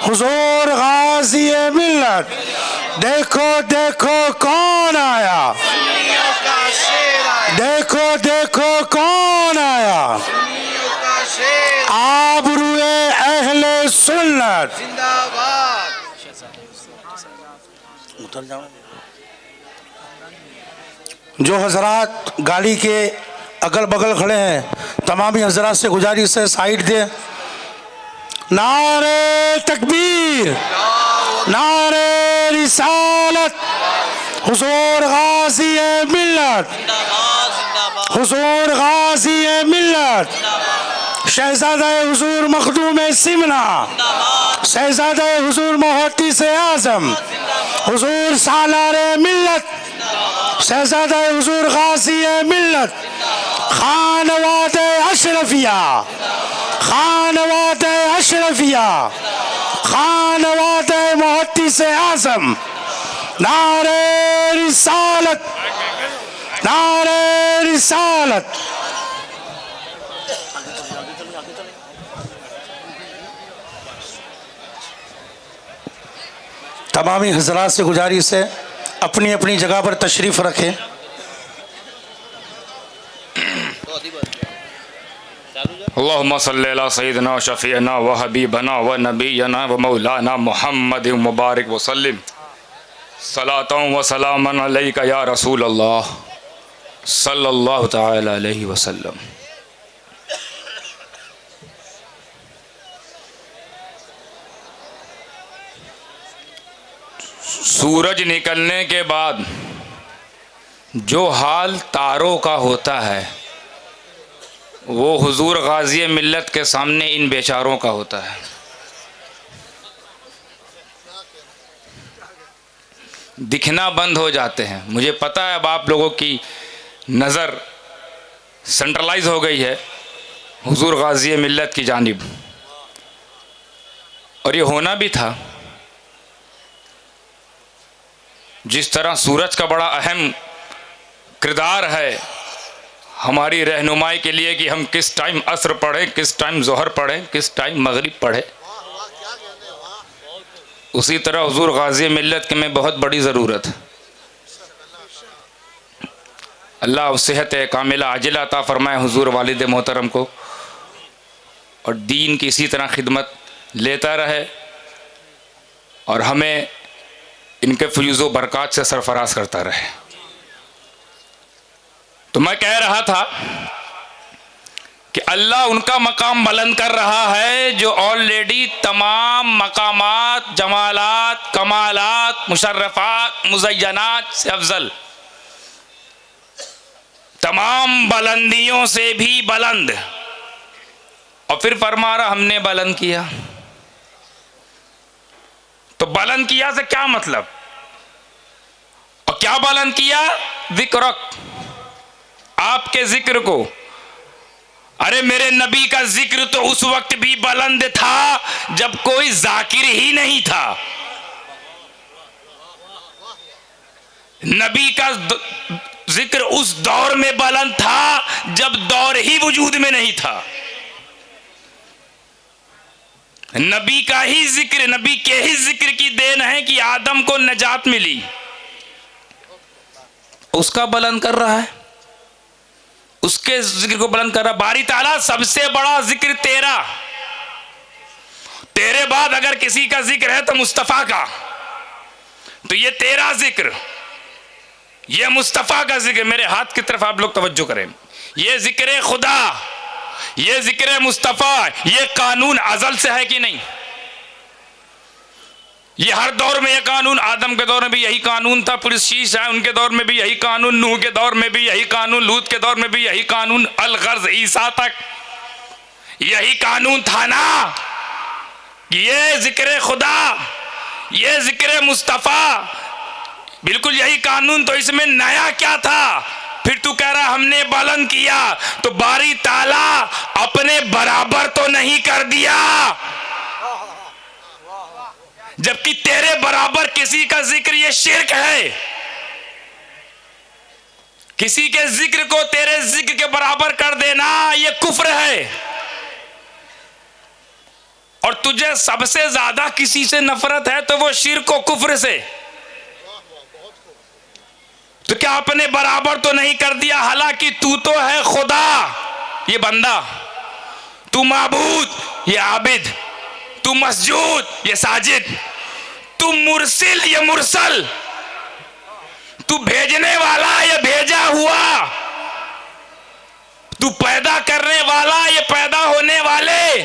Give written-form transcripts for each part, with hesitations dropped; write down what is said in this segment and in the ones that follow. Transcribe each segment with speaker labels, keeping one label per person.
Speaker 1: हुजूर गाजी मिल्लत, देखो देखो कौन आया, देखो देखो कौन आया, आबरूए अहले सुन्नत जिंदाबाद। उतर जाओ। जो हजरात गाड़ी के अगल बगल खड़े हैं तमाम ही हजरात से गुजारिश है साइड दे। नारे तकबीर, नारे रिसालत, हुजूर गाजी मिल्लत, हुजूर गाजी मिल्लत, शहजादा हुजूर मखदूम सिमना, शहजादा हुजूर मुहद्दिस आज़म, हुजूर सालार मिल्लत, शहजादा हुजूर गाजी मिल्लत, खानवाद अशरफिया, खानवाद अशरफिया, खानवाद मुहद्दिस आज़म। नारे रिसालत, नारे रिसालत। तमामी हजरात से गुजारिश है अपनी अपनी जगह पर तशरीफ़ रखें।
Speaker 2: अल्लाहुम्मा सल्ली अला सय्यिदिना शफ़ीअना व हबीबना व नबीना व मौलाना मुहम्मद मुबारक वसल्लम सलातन व सलामन अलैका या रसूल अल्लाह सल्लल्लाहु तआला अलैहि वसल्लम। सूरज निकलने के बाद जो हाल तारों का होता है वो हुजूर गाजी मिल्लत के सामने इन बेचारों का होता है। दिखना बंद हो जाते हैं। मुझे पता है अब आप लोगों की नज़र सेंट्रलाइज हो गई है हुजूर गाजी मिल्लत की जानिब, और ये होना भी था। जिस तरह सूरज का बड़ा अहम किरदार है हमारी रहनुमाई के लिए कि हम किस टाइम असर पढ़ें, किस टाइम ज़ोहर पढ़ें, किस टाइम मगरिब पढ़ें, उसी तरह हुजूर गाजी मिल्लत के में बहुत बड़ी ज़रूरत है। अल्लाह सेहत कामिला आजिला अता फरमाए हुजूर वालिद मोहतरम को, और दीन की इसी तरह खिदमत लेता रहे और हमें इनके फयूज़ो बरक़ात से सरफराज करता रहे। तो मैं कह रहा था कि अल्लाह उनका मकाम बुलंद कर रहा है जो ऑलरेडी तमाम मकामात, जमालात, कमालात, मुशर्रफात, मुज़य्यनात से अफजल, तमाम बुलंदियों से भी बुलंद। और फिर फरमा रहा हमने बुलंद किया। तो बुलंद किया से क्या मतलब, और क्या बुलंद किया? जिक्रक, आपके जिक्र को। अरे मेरे नबी का जिक्र तो उस वक्त भी बुलंद था जब कोई जाकिर ही नहीं था। नबी का जिक्र उस दौर में बुलंद था जब दौर ही वजूद में नहीं था। नबी का ही जिक्र, नबी के ही जिक्र की देन है कि आदम को नजात मिली, उसका बुलंद कर रहा है, उसके जिक्र को बुलंद कर रहा। बारी ताला सबसे बड़ा जिक्र तेरा, तेरे बाद अगर किसी का जिक्र है तो मुस्तफा का, तो ये तेरा जिक्र, ये मुस्तफा का जिक्र। मेरे हाथ की तरफ आप लोग तवज्जो करें। ये जिक्र खुदा, ये जिक्र मुस्तफा, ये कानून अजल से है कि नहीं? ये हर दौर में ये कानून, आदम के दौर में भी यही कानून था, पुलिस शीश है उनके दौर में भी यही कानून, नूह के दौर में भी यही कानून, लूत के दौर में भी यही कानून, अल-गर्ज ईसा तक यही कानून था ना। ये जिक्र खुदा, ये जिक्र मुस्तफा, बिल्कुल यही कानून। तो इसमें नया क्या था? फिर तू कह रहा हमने बुलंद किया, तो बारी ताला अपने बराबर तो नहीं कर दिया, जबकि तेरे बराबर किसी का जिक्र ये शिर्क है। किसी के जिक्र को तेरे जिक्र के बराबर कर देना ये कुफ्र है। और तुझे सबसे ज्यादा किसी से नफरत है तो वो शिर्क और कुफ्र से, तो क्या अपने बराबर तो नहीं कर दिया? हालांकि तू तो है खुदा, ये बंदा, तू माबूद, ये आबिद, तू मस्जूद, ये साजिद, तू मुरसिल, ये मुरसल, तू भेजने वाला, ये भेजा हुआ, तू पैदा करने वाला, ये पैदा होने वाले,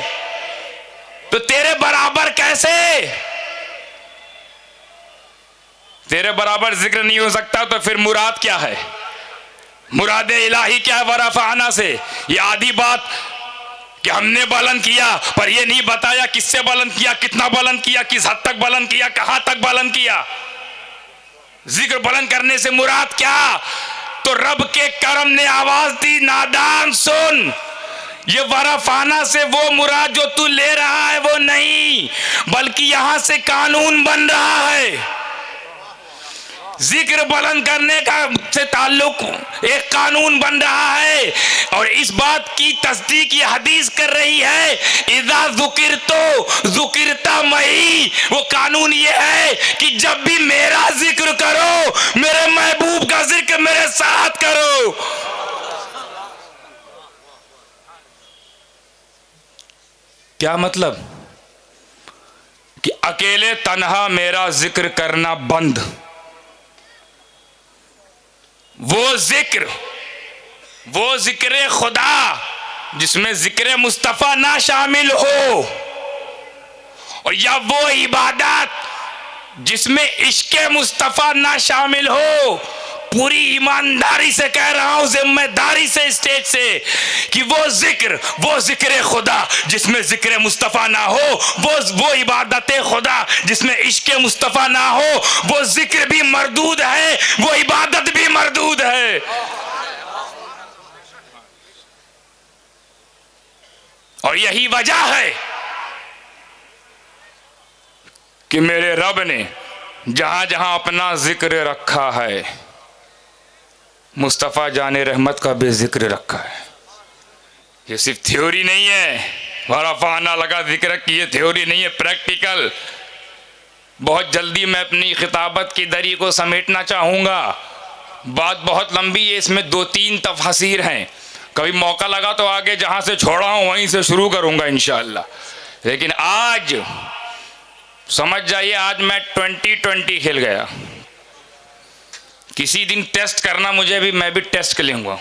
Speaker 2: तो तेरे बराबर कैसे? तेरे बराबर जिक्र नहीं हो सकता तो फिर मुराद क्या है? मुराद इलाही क्या है वरफाना से? ये आधी बात कि हमने बुलंद किया, पर ये नहीं बताया किससे बुलंद किया, कितना बुलंद किया, किस हद तक बुलंद किया, कहां तक बुलंद किया। जिक्र बुलंद करने से मुराद क्या? तो रब के करम ने आवाज दी, नादान सुन, ये वरफाना से वो मुराद जो तू ले रहा है वो नहीं, बल्कि यहां से कानून बन रहा है। जिक्र बुलंद करने का से ताल्लुक एक कानून बन रहा है, और इस बात की तस्दीक ये हदीस कर रही है, इज़ा ज़ुकिरतो ज़ुकिरता मई। वो कानून ये है कि जब भी मेरा जिक्र करो, मेरे महबूब का जिक्र मेरे साथ करो। क्या मतलब? कि अकेले तन्हा मेरा जिक्र करना बंद, वो जिक्र खुदा जिसमें जिक्र मुस्तफा ना शामिल हो, और या वो इबादत जिसमें इश्क़ मुस्तफा ना शामिल हो। पूरी ईमानदारी से कह रहा हूं, जिम्मेदारी से स्टेज से, कि वो जिक्र खुदा जिसमें जिक्र मुस्तफा ना हो, वो इबादत खुदा जिसमें इश्क़ मुस्तफा ना हो, वो जिक्र भी मरदूद है, वो इबादत भी मरदूद है। और यही वजह है कि मेरे रब ने जहां जहां अपना जिक्र रखा है, मुस्तफ़ा जाने रहमत का भी जिक्र रखा है। ये सिर्फ थ्योरी नहीं है, वरफाना लगा जिक्र की, ये थ्योरी नहीं है, प्रैक्टिकल। बहुत जल्दी मैं अपनी खिताबत की दरी को समेटना चाहूँगा, बात बहुत लंबी है, इसमें 2-3 तफसीर हैं। कभी मौका लगा तो आगे जहाँ से छोड़ा हूँ वहीं से शुरू करूँगा इंशाअल्लाह। लेकिन आज समझ जाइए, आज मैं 2020 खेल गया। किसी दिन टेस्ट करना मुझे भी, मैं भी टेस्ट कर लूंगा।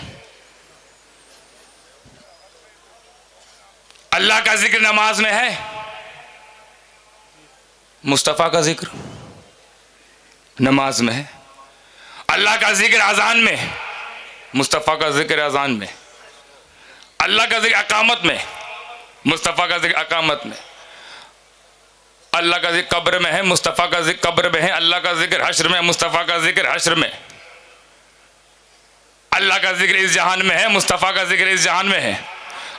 Speaker 2: अल्लाह का जिक्र नमाज में है, मुस्तफ़ा का जिक्र नमाज में है। अल्लाह का जिक्र अजान में, मुस्तफ़ा का जिक्र अजान में। अल्लाह का जिक्र अकामत में, मुस्तफ़ा का जिक्र अकामत में। अल्लाह का जिक्र कब्र में है, मुस्तफ़ा का जिक्र कब्र में है। अल्लाह का जिक्र हश्र में, मुस्तफ़ा का जिक्र हश्र में। अल्लाह का जिक्र इस जहान में है, मुस्तफ़ा का जिक्र इस जहान में है।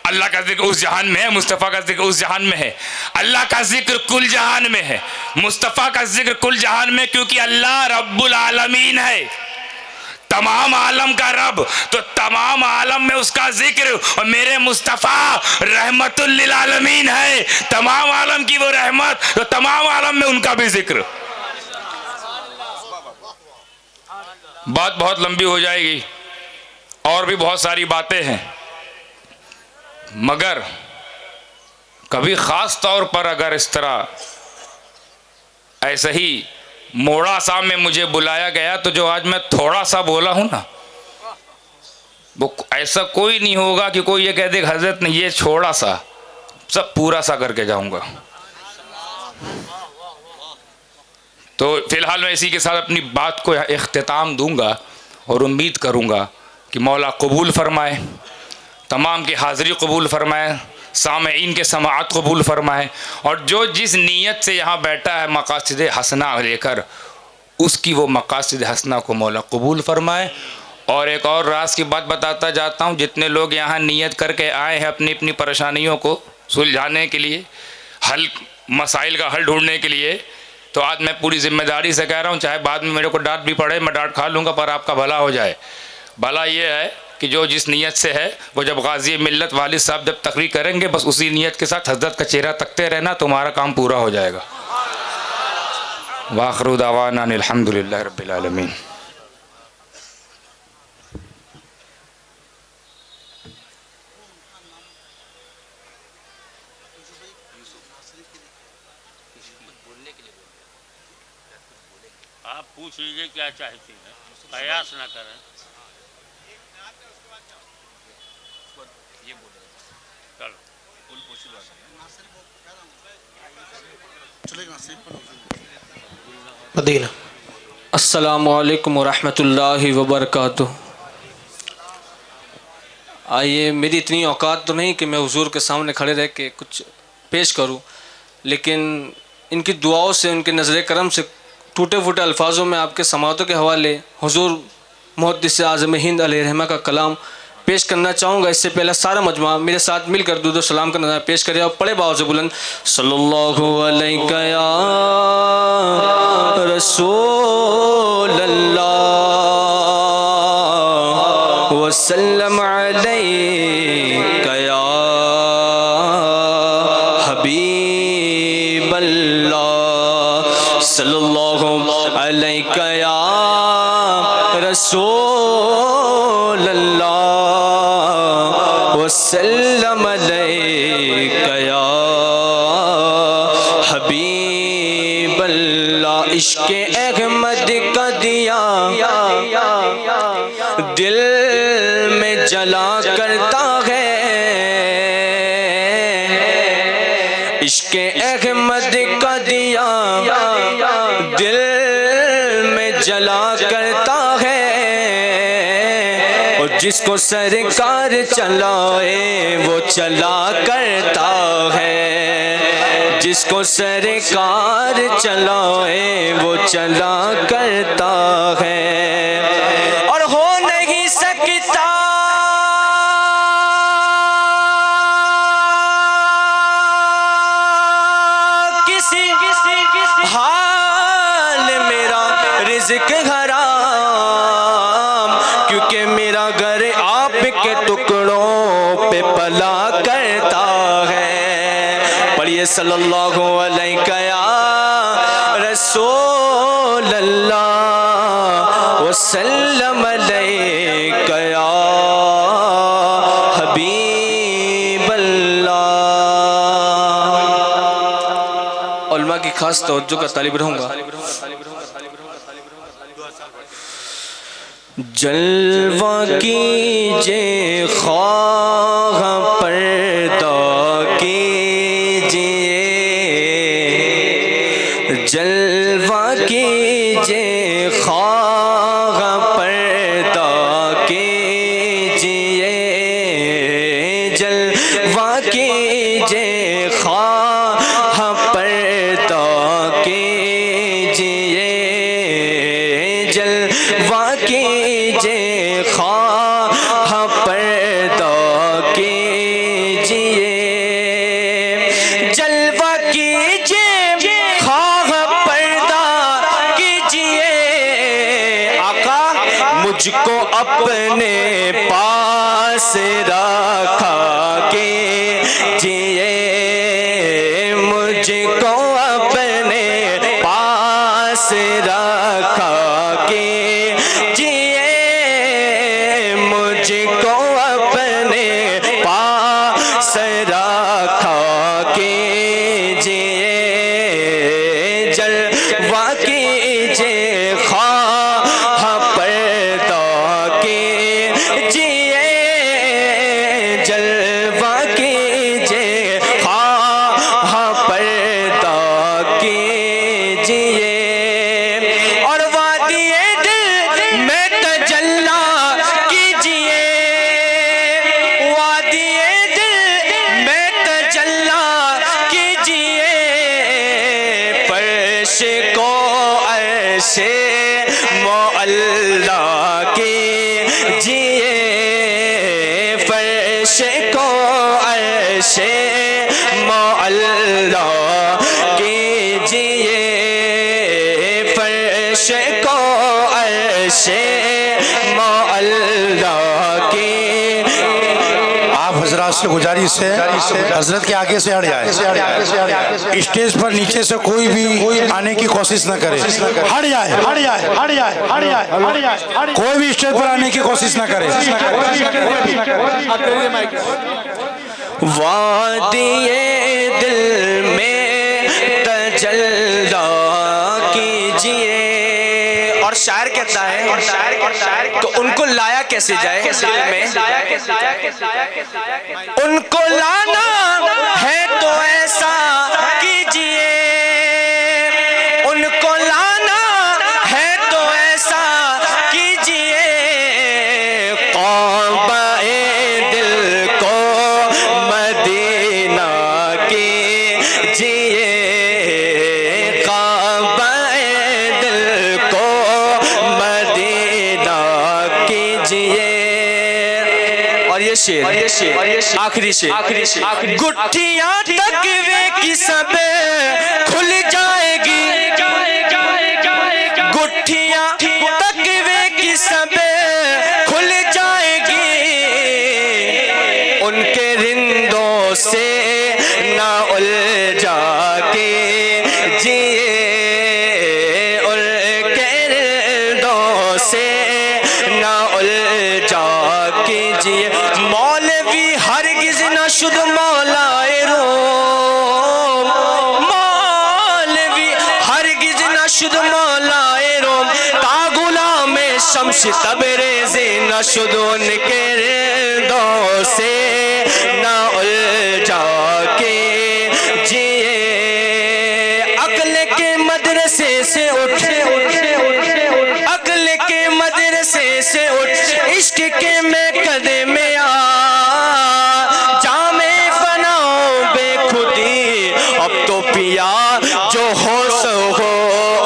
Speaker 2: अल्लाह का जिक्र उस जहान में है, मुस्तफ़ा का जिक्र उस जहान में है। अल्लाह का जिक्र कुल जहान में है, मुस्तफ़ा का जिक्र कुल जहान में, क्योंकि अल्लाह रब्बुल आलमीन है, तमाम आलम का रब, तो तमाम आलम में उसका जिक्र। और मेरे मुस्तफ़ा रहमतुल लिल आलमीन है, तमाम आलम की वो रहमत, तो तमाम आलम में उनका भी जिक्र। बात बहुत लंबी हो जाएगी, और भी बहुत सारी बातें हैं, मगर कभी ख़ास तौर पर अगर इस तरह ऐसे ही मोड़ा सा में मुझे बुलाया गया, तो जो आज मैं थोड़ा सा बोला हूं ना, वो ऐसा कोई नहीं होगा कि कोई ये कह दे हजरत ने ये छोड़ा सा, सब पूरा सा करके जाऊंगा। तो फिलहाल मैं इसी के साथ अपनी बात को इख्तिताम दूंगा, और उम्मीद करूंगा कि मौला कबूल फरमाए, तमाम की हाज़िरी कबूल फरमाए, सामईन के समाअत कबूल फरमाए, और जो जिस नीयत से यहाँ बैठा है मकासिद हसना लेकर, उसकी वो मकासिद हसना को मौला कबूल फरमाए। और एक और राज की बात बताता जाता हूँ, जितने लोग यहाँ नीयत करके आए हैं अपनी अपनी परेशानियों को सुलझाने के लिए, हल मसाइल का हल ढूंढने के लिए, तो आज मैं पूरी जिम्मेदारी से कह रहा हूँ, चाहे बाद में मेरे को डांट भी पड़े, मैं डांट खा लूँगा, पर आपका भला हो जाए। भला ये है कि जो जिस नीयत से है वो जब गाजी मिल्लत वालिद साहब जब तकरीर करेंगे बस उसी नीयत के साथ हजरत का चेहरा तकते रहना, तुम्हारा काम पूरा हो जाएगा। वाखिरु दावाना अल्हम्दुलिल्लाह रब्बिल आलमीन।
Speaker 3: आप पूछ लीजिए क्या चाहती हैं, प्रयास ना करें।
Speaker 4: मदीना। अस्सलामु अलैकुम वरहमतुल्लाहि वबरकातुह। आइए, मेरी इतनी औकात तो नहीं कि मैं हुजूर के सामने खड़े रह के कुछ पेश करूं, लेकिन इनकी दुआओं से, उनके नज़र करम से टूटे फूटे अल्फाजों में आपके समातों के हवाले हुजूर मुहद्दिस आज़म हिंद अलैहिर्रहमा का कलाम पेश करना चाहूँगा। इससे पहले सारा मजमा मेरे साथ मिलकर दुरूद और सलाम का नज़ारा पेश करें और पड़े बाव से बुलंद सल्लल्लाहु अलैका या रसूल अल्लाह वसल्लम अलैका या हबीब अल्लाह सल्लल्लाहु अलैका या रसूल अल्लाह वसल्लम अलैका या हबीब अल्लाह। इश्क़े अहमद का दिया दिल में जला करता है, इश्क़े अहमद का दिया दिल में जला करता है, और जिसको सरकार चलाए वो चला करता है, जिसको सरकार चलाए वो चला करता है। और हो नहीं सकता किसी हाल मेरा रिज़्क हराम, क्योंकि मेरा घर आपके टुकड़ों पे पला करता है। पढ़िए सल्लल्लाहु अलैका या रसूल अल्लाह वसल्लम अलैका या हबीब अल्लाह। उलमा की खास तवज्जो का तालिब रहूँगा। जलवा कीजिए ख्वाह पर्दा कीजिए, जलवा कीजिए ख्वाह पर्दा कीजिए, जलवा कीजिए ख्वाह पर्दा कीजिए, जलवा कीजिए ख्वाह पर्दा कीजिए, जलवा कीजिए ख्वाह पर्दा कीजिए। आका मुझको अपने पास रखा कीजिए, मुझको अपने पास रखा कीजिए, मुझको अपने पास रखा कीजिए, जलवा कीजिए ख्वाह पर्दा कीजिए, जलवा कीजिए ख्वाह पर्दा कीजिए। और वादिए दिल में तजल्ला कीजिए, वादिए दिल में तजल्ला कीजिए, फर्श को अर्शे मुअल्ला कीजिए, फर्श को अर्शे मुअल्ला कीजिए, फर्श को अर्शे मुअल्ला कीजिए।
Speaker 1: से गुजारिश है हजरत के आगे से हट जाए, स्टेज पर नीचे से कोई भी आने की कोशिश न करे, हट जाए, हट जाए, हट जाए, हट जाए, हट जाए, कोई भी स्टेज पर आने की कोशिश न करे।
Speaker 5: वादिये दिल में तजल्ला कीजिए। और शायर कहता है तो उनको लाया कैसे जाए दिल में, उनको लाना है तो ऐसा कीजिए, उनको लाना है तो ऐसा कीजिए, क़ौम-ए दिल को मदीना कीजिए, क़ौम-ए दिल को मदीना कीजिए। और ये शेर आखिरी शेर, गुठियां तकवे की सब खुल जाएगी, गुठियां तकवे की सब खुल जाएगी, उनके रिंदों से ना उलझा के जिए, उनके रिंदों से ना उलझा के जिए। मौलवी हरगिज न शुद्ध मौलाए रोम, मौलवी हरगिज न शुद्ध मौलाए रोम, तागुला में शम्स तबरेज़ी न शुद्ध उनके रिंदों से ना उलझा के जिए। अक्ल के मदरसे से उठ, अक्ल के मदरसे से उठ, इश्क के में कदे में आ, जामे बनाओ बेखुदी अब तो पिया, जो हो सो हो,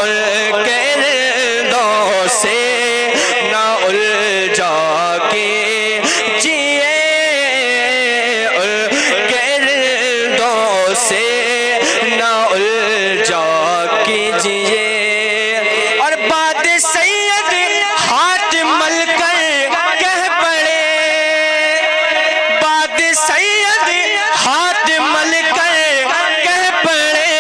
Speaker 5: उनके रिंदों से ना उलझा के जिए, उनके रिंदों से ना उलझा कीजिए। और बाद सैयद हाथ मलकर कह पड़े, बाद सैयद हाथ मलकर कह पड़े,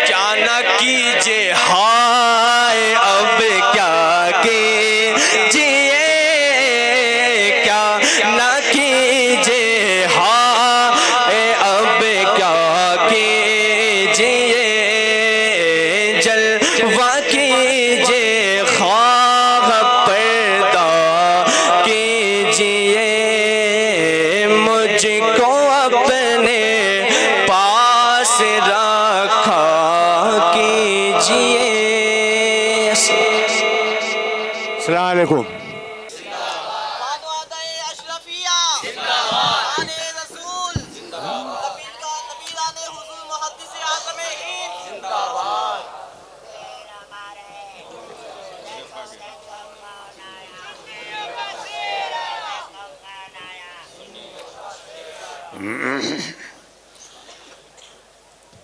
Speaker 5: क्या न कीजिए हाय अब क्या कीजिए, क्या न कीजिए हाय अब क्या कीजिए, जलवा कीजिए ख्वाब पर्दा कीजिए, मुझको अपने पास रखा कीजिए।
Speaker 1: अस्सलाम वालेकुम।
Speaker 6: अशरफिया जिंदाबाद, रसूल जिंदाबाद, नबीला ने हुजूर मुहद्दिस आज़म हिंद जिंदाबाद।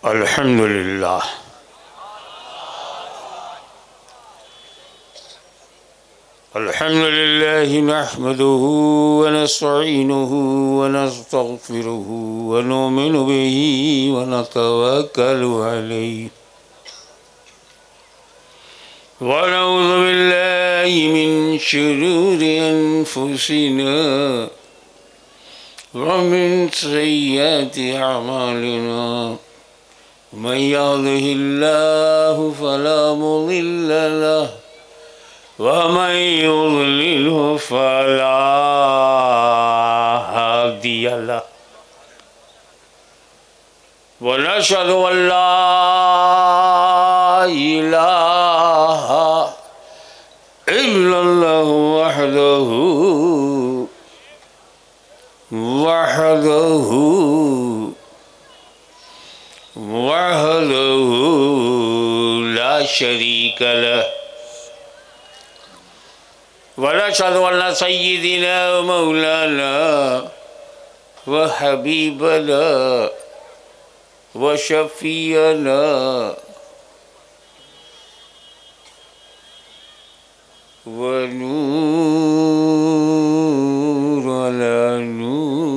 Speaker 3: अल्हम्दुलिल्लाह, अल्हम्दुलिल्लाहि नहमदुहु व नस्तईनुहु व नस्तगफिरुहु व नुमिनु बिही व नतवक्कलु अलैहि व नऊज़ु बिल्लाहि मिन शुरूरि अनफुसिना व मिन सय्यिआति अमालिना। मन यहदिहिल्लाहु फला मुदिल्ल लहु वमन युद्लिल्हु फला हादिय लहु। वनशहदु अल्ला इलाहा इल्लल्लाहु वहदहु ला शरीक लह। वनशहदु अन्न सय्यिदिना व मौलाना व हबीबना व शफीअना व नूर अला नूर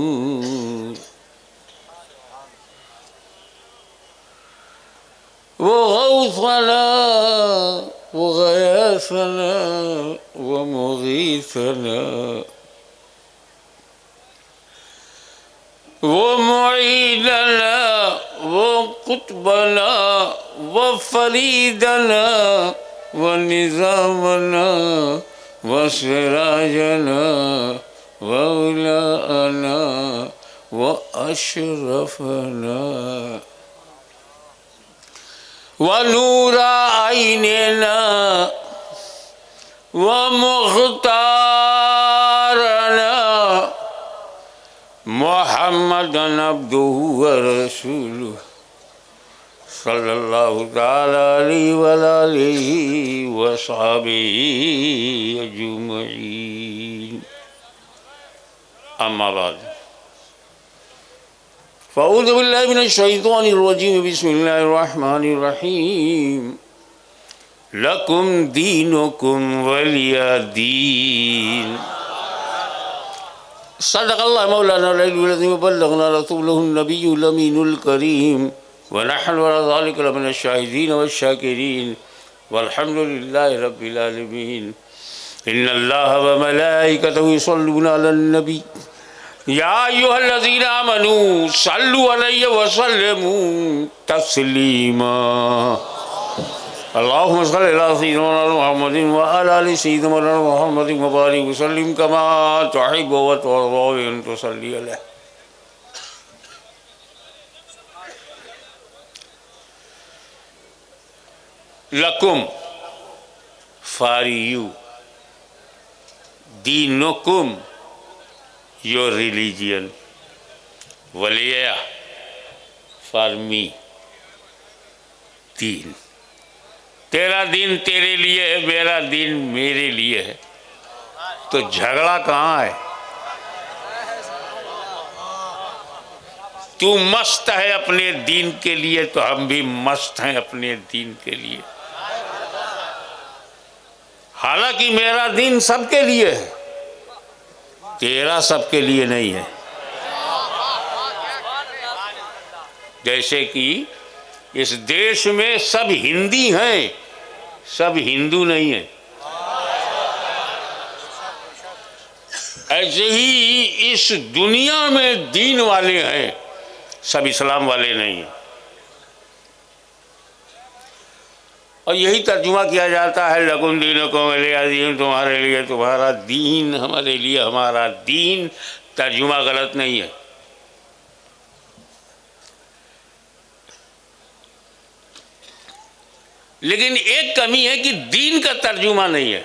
Speaker 3: वो गौसना वो गयासना वो मुगीसना वो मुईदना वो कुतबना वो फरीदना वो निज़ामना वो सिराजना वो उलाना वो अशरफना वो नूरा आइनना वो मुख्तारना मुहम्मदन अब्दुहु व रसूलुहु सल्लल्लाहु तआला अलैहि व आलिहि व सहबिहि अजमईन। अम्मा बाद फ़अऊज़ु बिल्लाहि मिनश शैतानिर रजीम बिस्मिल्लाहिर रहमानिर रहीम लकुम दीनुकुम वलिया दीन। सदक़ल्लाहु मौलाना अल-अज़ीम व बल्लगना रसूलहुन नबियुल अमीनुल करीम व नहनु अला ज़ालिका लमिनश शाहिदीन वश-शाकिरीन वल्हम्दुलिल्लाहि रब्बिल आलमीन। इन्नल्लाहा व मलाइकतहु युसल्लूना अलन नबी या अय्युहल्लज़ीना आमनू सल्लु अलैहि व सल्लिमू तस्लीमा। अल्लाहुम्मा सल्लि अला सय्यिदिना मुहम्मदिन व अला आलि सय्यिदिना मुहम्मदिन व बारिक व सल्लिम कमा तुहिब्बु व तुर्ज़ा अन तुसल्ली अलैहि। लकुम फॉर यू, दीनुकुम योर रिलीजियन, वलिया फॉर मी दीन। तेरा दीन तेरे लिए है, मेरा दीन मेरे लिए है, तो झगड़ा कहाँ है? तू मस्त है अपने दीन के लिए तो हम भी मस्त हैं अपने दीन के लिए। हालांकि मेरा दीन सबके लिए है, तेरा सबके लिए नहीं है। जैसे कि इस देश में सब हिंदी हैं, सब हिंदू नहीं है। ऐसे ही इस दुनिया में दीन वाले हैं, सब इस्लाम वाले नहीं हैं। और यही तर्जुमा किया जाता है लकुम दीनुकुम वलिया दीन, तुम्हारे लिए तुम्हारा दीन, हमारे लिए हमारा दीन। तर्जुमा गलत नहीं है। लेकिन एक कमी है कि दीन का तर्जुमा नहीं है।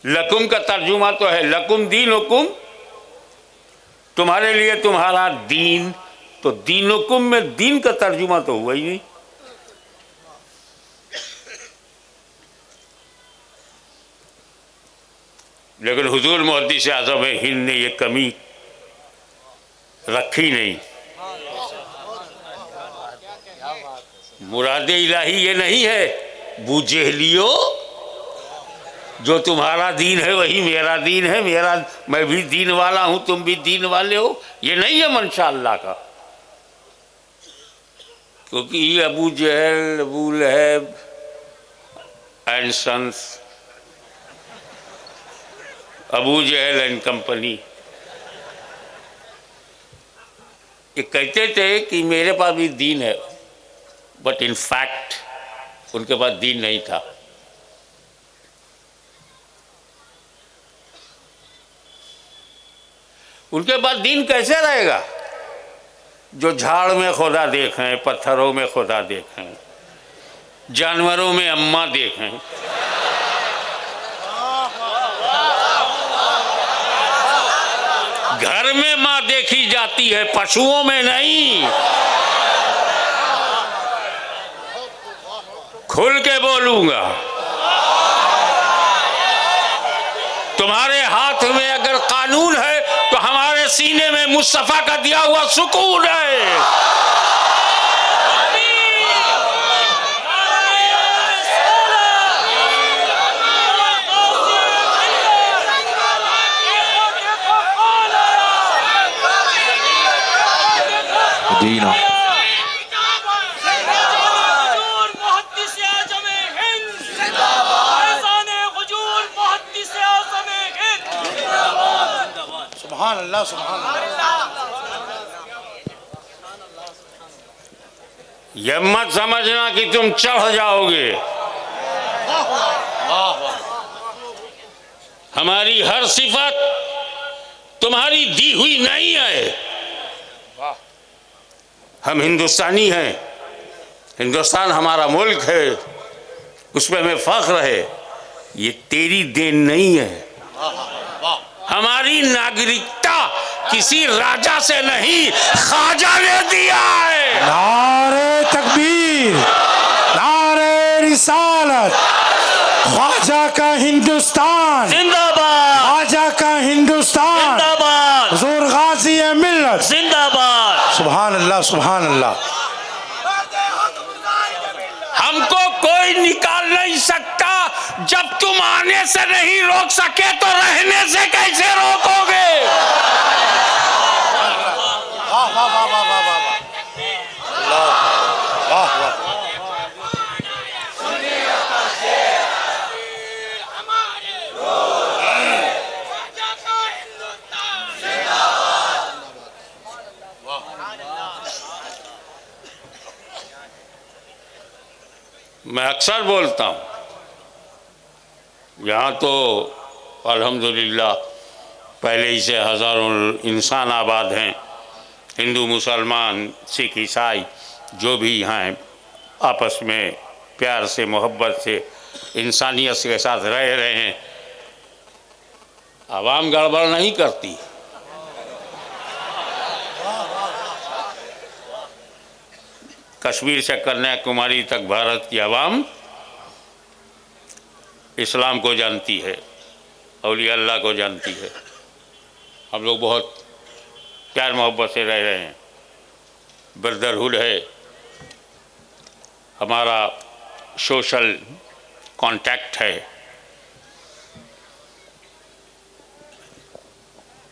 Speaker 3: लकुम का तर्जुमा तो है लकुम दीनुकुम, तुम्हारे लिए तुम्हारा दीन, तो दीनुकुम में दीन का तर्जुमा तो हुआ ही नहीं। लेकिन हुजूर मुहद्दिस आज़म हिंद ने ये कमी रखी नहीं। मुरादे इलाही ये नहीं है बूजेहलियो, जो तुम्हारा दीन है वही मेरा दीन है, मैं भी दीन वाला हूं, तुम भी दीन वाले हो, ये नहीं है मंशा अल्लाह का। क्योंकि ये Abu Jahl, Abu Lahab and sons, Abu Jahl and company, ये कहते थे कि मेरे पास भी दीन है, बट इन फैक्ट उनके पास दीन नहीं था। उनके पास दीन कैसे रहेगा? जो झाड़ में खुदा देखें, पत्थरों में खुदा देखें, जानवरों में अम्मा देखें, घर में माँ देखी जाती है, पशुओं में नहीं। खुल के बोलूंगा, तुम्हारे हाथ में अगर कानून है तो हमारे सीने में मुस्तफा का दिया हुआ सुकून है।
Speaker 1: दीना अल्लाह सुभान अल्लाह।
Speaker 3: यह मत समझना कि तुम चढ़ जाओगे। हमारी हर सिफत तुम्हारी दी हुई नहीं है। हम हिंदुस्तानी हैं, हिंदुस्तान हमारा मुल्क है, उसमें हमें फख्र है। ये तेरी देन नहीं है। हमारी नागरिकता किसी राजा से नहीं, ख्वाजा ने दिया है।
Speaker 1: नारे तकबीर, नारे रिसालत, ख्वाजा का हिंदुस्तान
Speaker 5: जिंदाबाद,
Speaker 1: ख्वाजा का हिंदुस्तान,
Speaker 5: जिंदाबाद,
Speaker 1: हुजूर गाजी है मिल्लत।
Speaker 5: जिंदाबाद।
Speaker 1: सुभान अल्लाह सुभान अल्लाह।
Speaker 3: हमको कोई निकाल नहीं सकता। जब तुम आने से नहीं रोक सके तो रहने से कैसे रोकोगे?
Speaker 1: वाह वाह वाह वाह वाह वाह वाह वाह।
Speaker 3: मैं अक्सर बोलता हूँ, यहाँ तो अल्हम्दुलिल्लाह पहले ही से हज़ारों इंसान आबाद हैं। हिंदू, मुसलमान, सिख, ईसाई जो भी यहाँ हैं, आपस में प्यार से, मोहब्बत से, इंसानियत के साथ रह रहे हैं। आवाम गड़बड़ नहीं करती। कश्मीर से कन्याकुमारी तक भारत की आवाम इस्लाम को जानती है, औलिया अल्लाह को जानती है। हम लोग बहुत प्यार मोहब्बत से रह रहे हैं। ब्रदरहुड है, हमारा सोशल कांटेक्ट है।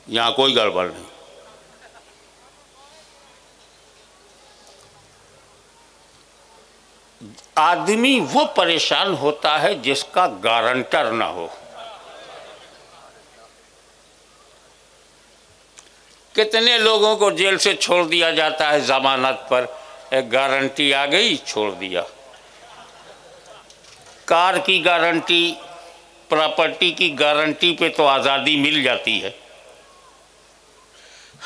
Speaker 3: यहाँ कोई गड़बड़ नहीं। आदमी वो परेशान होता है जिसका गारंटर ना हो। कितने लोगों को जेल से छोड़ दिया जाता है जमानत पर, एक गारंटी आ गई, छोड़ दिया। कार की गारंटी, प्रॉपर्टी की गारंटी पे तो आज़ादी मिल जाती है।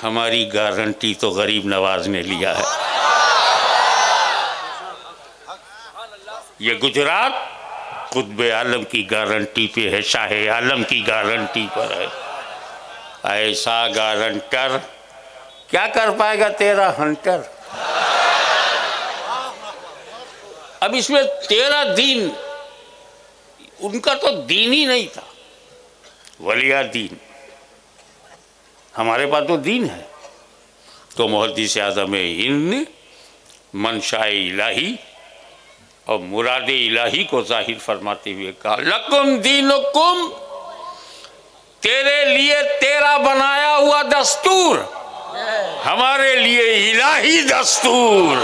Speaker 3: हमारी गारंटी तो गरीब नवाज ने लिया है। ये गुजरात कुतुब आलम की गारंटी पे है, शाह आलम की गारंटी पर है। ऐसा गारंटर क्या कर पाएगा तेरा हंटर? अब इसमें तेरा दीन, उनका तो दीन ही नहीं था, वलिया दीन। हमारे पास तो दीन है। तो मुहद्दिस आज़म हिंद मंशा इलाही और मुराद इलाही को जाहिर फरमाते हुए कहा, लकुम दीनुकुम, तेरे लिए तेरा बनाया हुआ दस्तूर, हमारे लिए इलाही दस्तूर।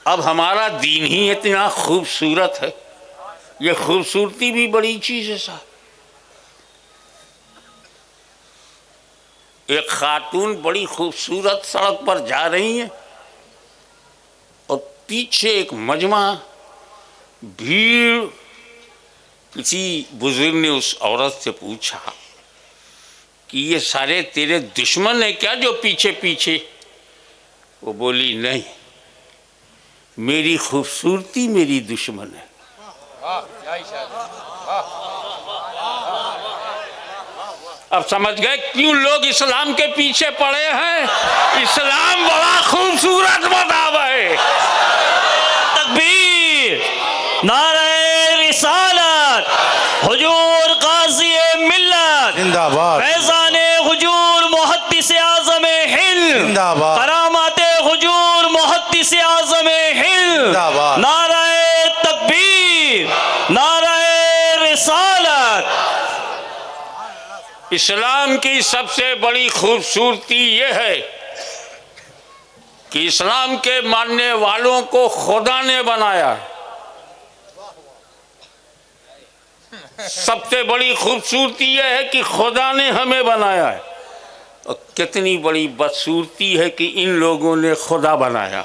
Speaker 3: अब हमारा दीन ही इतना खूबसूरत है। ये खूबसूरती भी बड़ी चीज है साहब। एक खातून बड़ी खूबसूरत सड़क पर जा रही है और पीछे एक मजमा, भीड़। किसी बुजुर्ग ने उस औरत से पूछा कि ये सारे तेरे दुश्मन है क्या जो पीछे पीछे? वो बोली, नहीं, मेरी खूबसूरती मेरी दुश्मन है। अब समझ गए क्यों लोग इस्लाम के पीछे पड़े हैं। इस्लाम बड़ा खूबसूरत मज़हब है।
Speaker 5: तकबीर, नारे रिसालत, हुजूर गाज़ी मिल्लत
Speaker 1: जिंदाबाद,
Speaker 5: फैज़ाने हुजूर मुहद्दिस आज़म हिंद
Speaker 1: जिंदाबाद,
Speaker 5: करामाते हुजूर मुहद्दिस आज़म हिंद।
Speaker 1: जिंदाबाद।
Speaker 5: नारे तकबीर, नारे रिसालत।
Speaker 3: इस्लाम की सबसे बड़ी खूबसूरती ये है कि इस्लाम के मानने वालों को खुदा ने बनाया। सबसे बड़ी खूबसूरती यह है कि खुदा ने हमें बनाया है, और कितनी बड़ी बदसूरती है कि इन लोगों ने खुदा बनाया।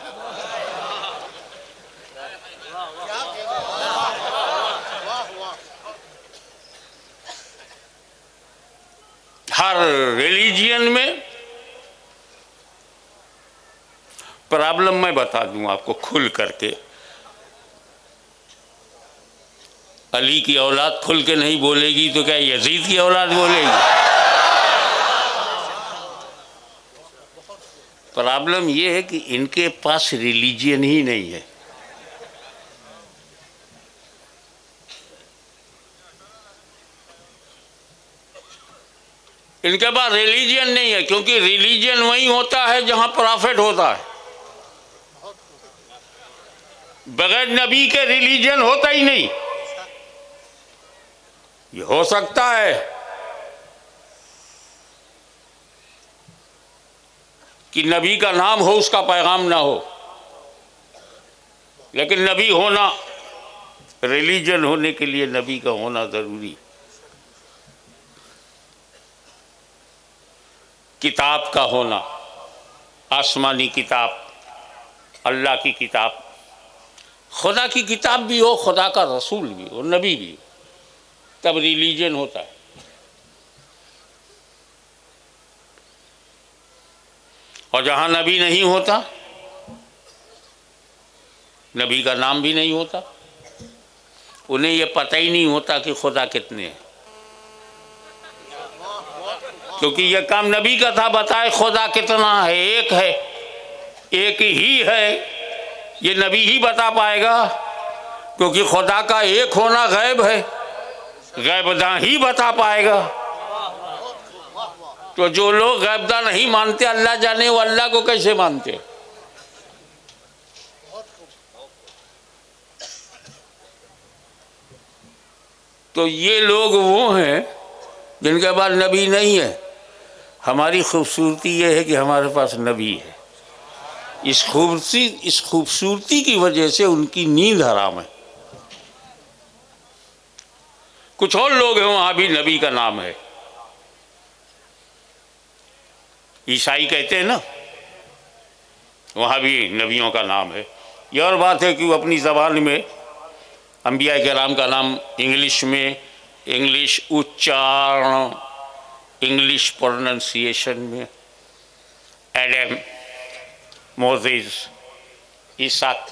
Speaker 3: हर रिलीजियन में प्रॉब्लम मैं बता दूं आपको खुल करके। अली की औलाद खुल के नहीं बोलेगी तो क्या यजीद की औलाद बोलेगी? प्रॉब्लम यह है कि इनके पास रिलीजियन ही नहीं है। इनके पास रिलीजियन नहीं है, क्योंकि रिलीजियन वही होता है जहां प्रॉफिट होता है। बगैर नबी के रिलीजियन होता ही नहीं। ये हो सकता है कि नबी का नाम हो, उसका पैगाम ना हो, लेकिन नबी होना, रिलीजन होने के लिए नबी का होना जरूरी। किताब का होना, आसमानी किताब, अल्लाह की किताब, खुदा की किताब भी हो, खुदा का रसूल भी हो, नबी भी हो, तब रिलीजन होता है। और जहां नबी नहीं होता, नबी का नाम भी नहीं होता, उन्हें यह पता ही नहीं होता कि खुदा कितने हैं, क्योंकि यह काम नबी का था, बताए खुदा कितना है। एक है, एक ही है, ये नबी ही बता पाएगा, क्योंकि खुदा का एक होना गैब है, गैबदा ही बता पाएगा। तो जो लोग गैबदा नहीं मानते, अल्लाह जाने वो अल्लाह को कैसे मानते? तो ये लोग वो हैं जिनके पास नबी नहीं है। हमारी खूबसूरती ये है कि हमारे पास नबी है। इस खूबसूरती की वजह से उनकी नींद हराम है। कुछ और लोग हैं वहां भी नबी का नाम है। ईसाई कहते हैं ना, वहां भी नबियों का नाम है। ये और बात है कि वो अपनी ज़बान में अंबिया किराम का नाम इंग्लिश में, इंग्लिश उच्चारण, इंग्लिश प्रोनंसिएशन में एडम, मोसेस, इसहाक,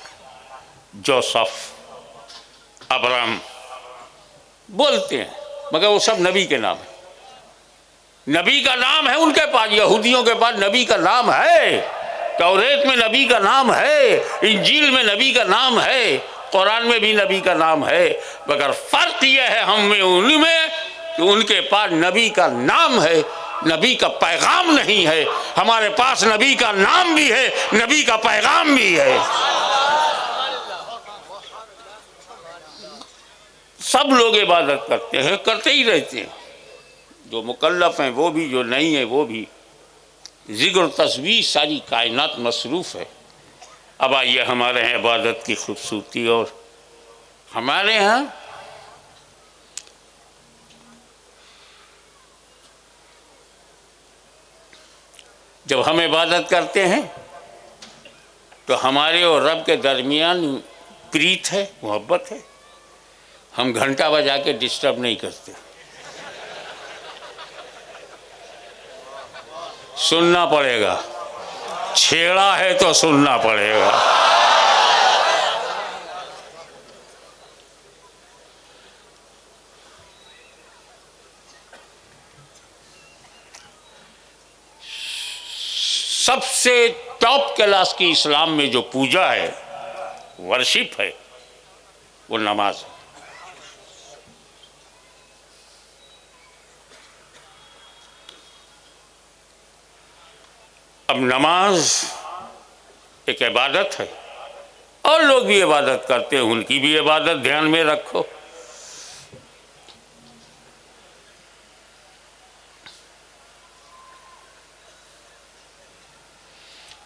Speaker 3: जोसेफ, अब्राहम बोलते हैं, मगर वो सब नबी के नाम है। नबी का नाम है उनके पास, यहूदियों के पास नबी का नाम है, तौरेत में नबी का नाम है, इंजील में नबी का नाम है, कुरान में भी नबी का नाम है। मगर फर्क यह है हम में उनमें कि उनके पास नबी का नाम है, नबी का पैगाम नहीं है। हमारे पास नबी का नाम भी है, नबी का पैगाम भी है। सब लोग इबादत करते हैं, करते ही रहते हैं, जो मुकल्लफ हैं वो भी, जो नहीं है वो भी। जिक्र तस्बीह सारी कायनात मसरूफ़ है। अब आइए हमारे यहाँ इबादत की खूबसूरती। और हमारे यहाँ जब हम इबादत करते हैं तो हमारे और रब के दरमियान प्रीत है, मोहब्बत है। हम घंटा बजा के डिस्टर्ब नहीं करते। सुनना पड़ेगा, छेड़ा है तो सुनना पड़ेगा। सबसे टॉप क्लास की इस्लाम में जो पूजा है, वर्शिप है, वो नमाज है। अब नमाज एक इबादत है, और लोग भी इबादत करते हैं, उनकी भी इबादत ध्यान में रखो।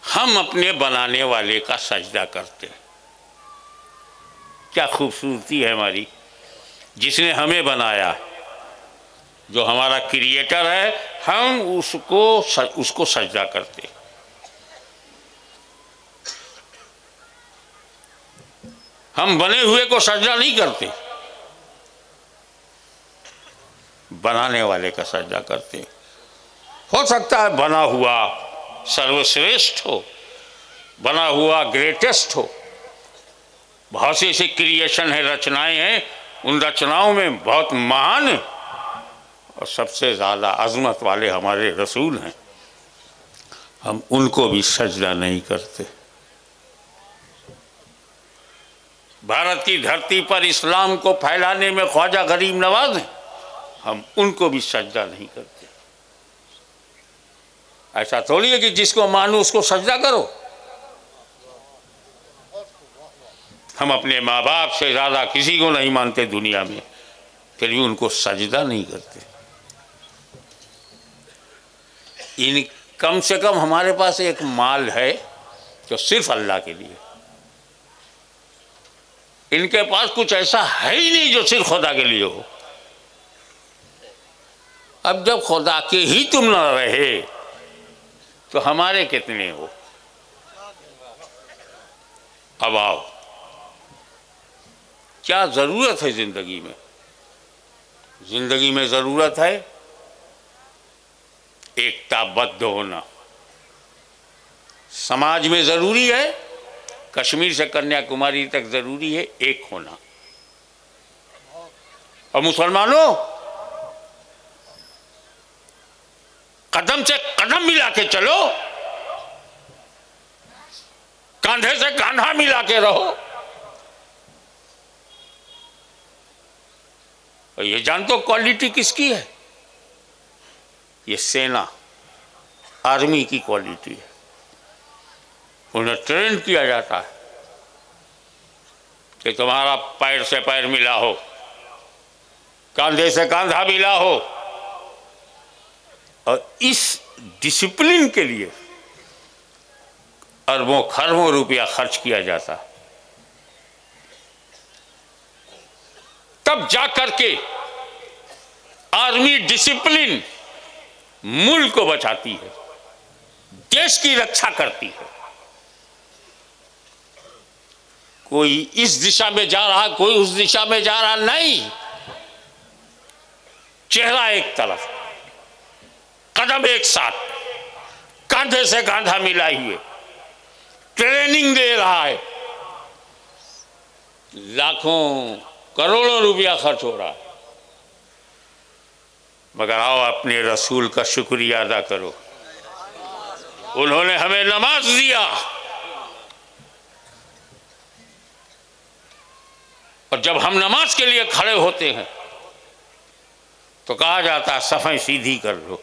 Speaker 3: हम अपने बनाने वाले का सजदा करते हैं। क्या खूबसूरती है हमारी। जिसने हमें बनाया, जो हमारा क्रिएटर है, हम उसको सजदा करते। हम बने हुए को सजदा नहीं करते, बनाने वाले का सजदा करते। हो सकता है बना हुआ सर्वश्रेष्ठ हो, बना हुआ ग्रेटेस्ट हो। बहुत से ऐसे क्रिएशन है, रचनाएं हैं, उन रचनाओं में बहुत महान और सबसे ज़्यादा अजमत वाले हमारे रसूल हैं, हम उनको भी सजदा नहीं करते। भारत की धरती पर इस्लाम को फैलाने में ख्वाजा गरीब नवाज हैं, हम उनको भी सजदा नहीं करते। ऐसा थोड़ी है कि जिसको मानो उसको सजदा करो। हम अपने माँ बाप से ज़्यादा किसी को नहीं मानते दुनिया में, फिर भी उनको सजदा नहीं करते। इन कम से कम हमारे पास एक माल है जो सिर्फ अल्लाह के लिए। इनके पास कुछ ऐसा है ही नहीं जो सिर्फ खुदा के लिए हो। अब जब खुदा के ही तुम न रहे तो हमारे कितने हो। अब आओ, क्या जरूरत है जिंदगी में? जिंदगी में जरूरत है एकताबद्ध होना। समाज में जरूरी है, कश्मीर से कन्याकुमारी तक जरूरी है एक होना। और मुसलमानों, कदम से कदम मिला के चलो, कंधे से कंधा मिला के रहो। और ये जानते हो क्वालिटी किसकी है? ये सेना, आर्मी की क्वालिटी है। उन्हें ट्रेन किया जाता है कि तुम्हारा पैर से पैर मिला हो, कंधे से कंधा मिला हो। और इस डिसिप्लिन के लिए अरबों खरबों रुपया खर्च किया जाता, तब जाकर के आर्मी डिसिप्लिन मुल्क को बचाती है, देश की रक्षा करती है। कोई इस दिशा में जा रहा, कोई उस दिशा में जा रहा नहीं, चेहरा एक तरफ, कदम एक साथ, कंधे से कंधा मिलाए हुए ट्रेनिंग दे रहा है। लाखों करोड़ों रुपया खर्च हो रहा है, मगर आओ अपने रसूल का शुक्रिया अदा करो। उन्होंने हमें नमाज दिया, और जब हम नमाज के लिए खड़े होते हैं तो कहा जाता है सफ़ें सीधी कर लो।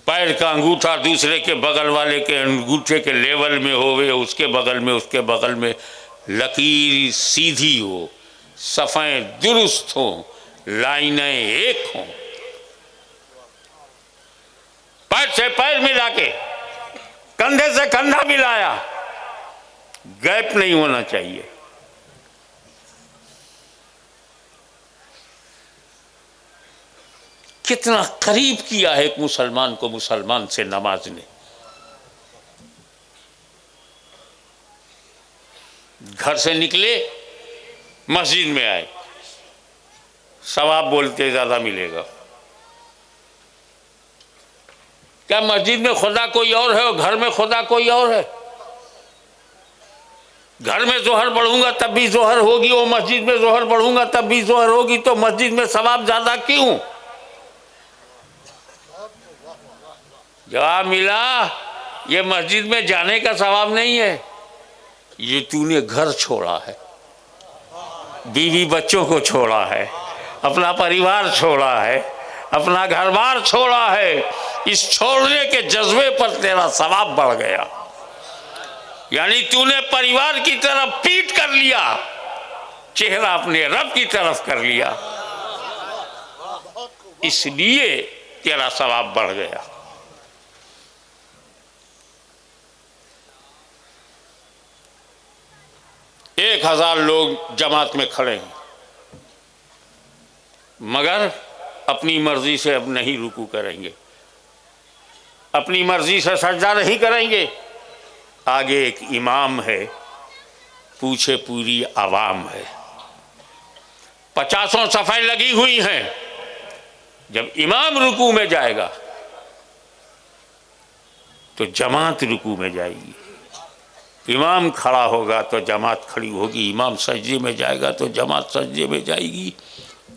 Speaker 3: पैर का अंगूठा दूसरे के बगल वाले के अंगूठे के लेवल में होवे, उसके बगल में लकीर सीधी हो, सफ़ें दुरुस्त हो, लाइनें एक हों। पैर से पैर मिला के, कंधे से कंधा मिलाया, गैप नहीं होना चाहिए। कितना करीब किया है एक मुसलमान को मुसलमान से नमाज ने। घर से निकले, मस्जिद में आए, सवाब बोलते ज्यादा मिलेगा। क्या मस्जिद में खुदा कोई और है और घर में खुदा कोई और है? घर में जोहर पढ़ूंगा तब भी जोहर होगी, और मस्जिद में जोहर पढ़ूंगा तब भी जोहर होगी, तो मस्जिद में सवाब ज्यादा क्यों? जवाब मिला, ये मस्जिद में जाने का सवाब नहीं है, ये तूने घर छोड़ा है, बीवी बच्चों को छोड़ा है, अपना परिवार छोड़ा है, अपना घर बार छोड़ा है। इस छोड़ने के जज्बे पर तेरा सवाब बढ़ गया। यानी तूने परिवार की तरफ पीठ कर लिया, चेहरा अपने रब की तरफ कर लिया, इसलिए तेरा सवाब बढ़ गया। 1000 लोग जमात में खड़े हैं, मगर अपनी मर्जी से अब नहीं रुकू करेंगे, अपनी मर्जी से सजदा नहीं करेंगे। आगे एक इमाम है, पीछे पूरी आवाम है, 50 सफ़ें लगी हुई हैं। जब इमाम रुकू में जाएगा तो जमात रुकू में जाएगी, इमाम खड़ा होगा तो जमात खड़ी होगी, इमाम सजदे में जाएगा तो जमात सजदे में जाएगी।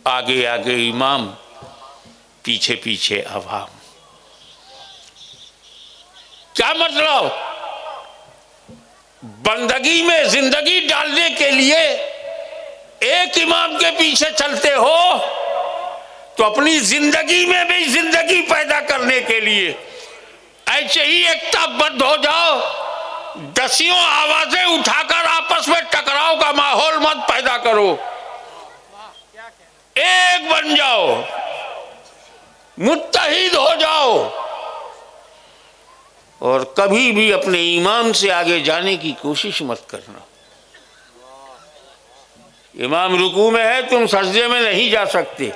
Speaker 3: आगे आगे इमाम, पीछे पीछे अवाम। क्या मतलब? बंदगी में जिंदगी डालने के लिए एक इमाम के पीछे चलते हो तो अपनी जिंदगी में भी जिंदगी पैदा करने के लिए ऐसे ही एकताबद्ध हो जाओ, दसियों आवाजें उठाकर आपस में टकराव का माहौल मत पैदा करो, एक बन जाओ, मुत्तहिद हो जाओ और कभी भी अपने इमाम से आगे जाने की कोशिश मत करना। इमाम रुकू में है, तुम सजदे में नहीं जा सकते।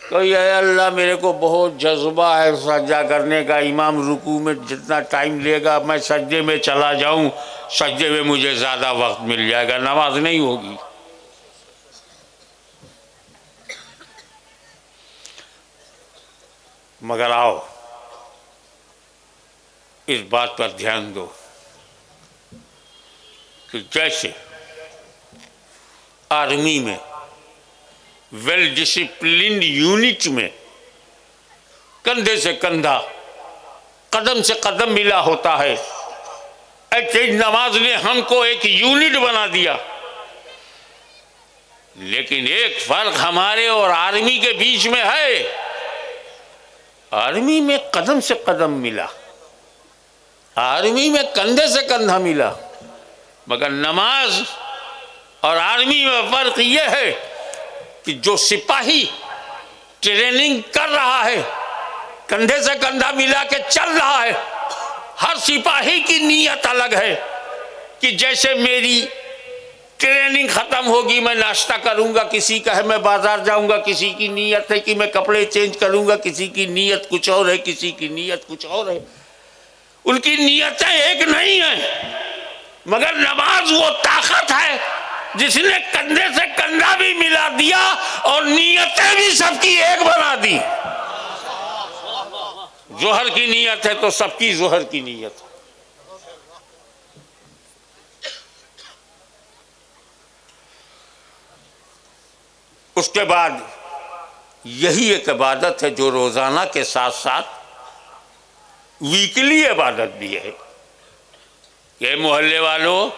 Speaker 3: तो ये अल्लाह मेरे को बहुत जज्बा है सजदा करने का, इमाम रुकू में जितना टाइम लेगा मैं सजदे में चला जाऊं, सजदे में मुझे ज़्यादा वक्त मिल जाएगा, नमाज नहीं होगी। मगर आओ इस बात पर ध्यान दो कि जैसे आर्मी में वेल डिसिप्लिन्ड यूनिट में कंधे से कंधा, कदम से कदम मिला होता है, ऐसे नमाज ने हमको एक यूनिट बना दिया। लेकिन एक फर्क हमारे और आर्मी के बीच में है, आर्मी में कदम से कदम मिला, आर्मी में कंधे से कंधा मिला, मगर नमाज और आर्मी में फर्क यह है कि जो सिपाही ट्रेनिंग कर रहा है, कंधे से कंधा मिला के चल रहा है, हर सिपाही की नीयत अलग है कि जैसे मेरी ट्रेनिंग खत्म होगी मैं नाश्ता करूंगा, किसी का है मैं बाजार जाऊंगा, किसी की नीयत है कि मैं कपड़े चेंज करूंगा, किसी की नीयत कुछ और है, किसी की नीयत कुछ और है। उनकी नीयतें एक नहीं है, मगर नमाज वो ताकत है जिसने कंधे से कंधा भी मिला दिया और नीयतें भी सबकी एक बना दी। जोहर की नीयत है तो सबकी जोहर की नीयत है। उसके बाद यही एक इबादत है जो रोजाना के साथ साथ वीकली इबादत भी है। ये मोहल्ले वालों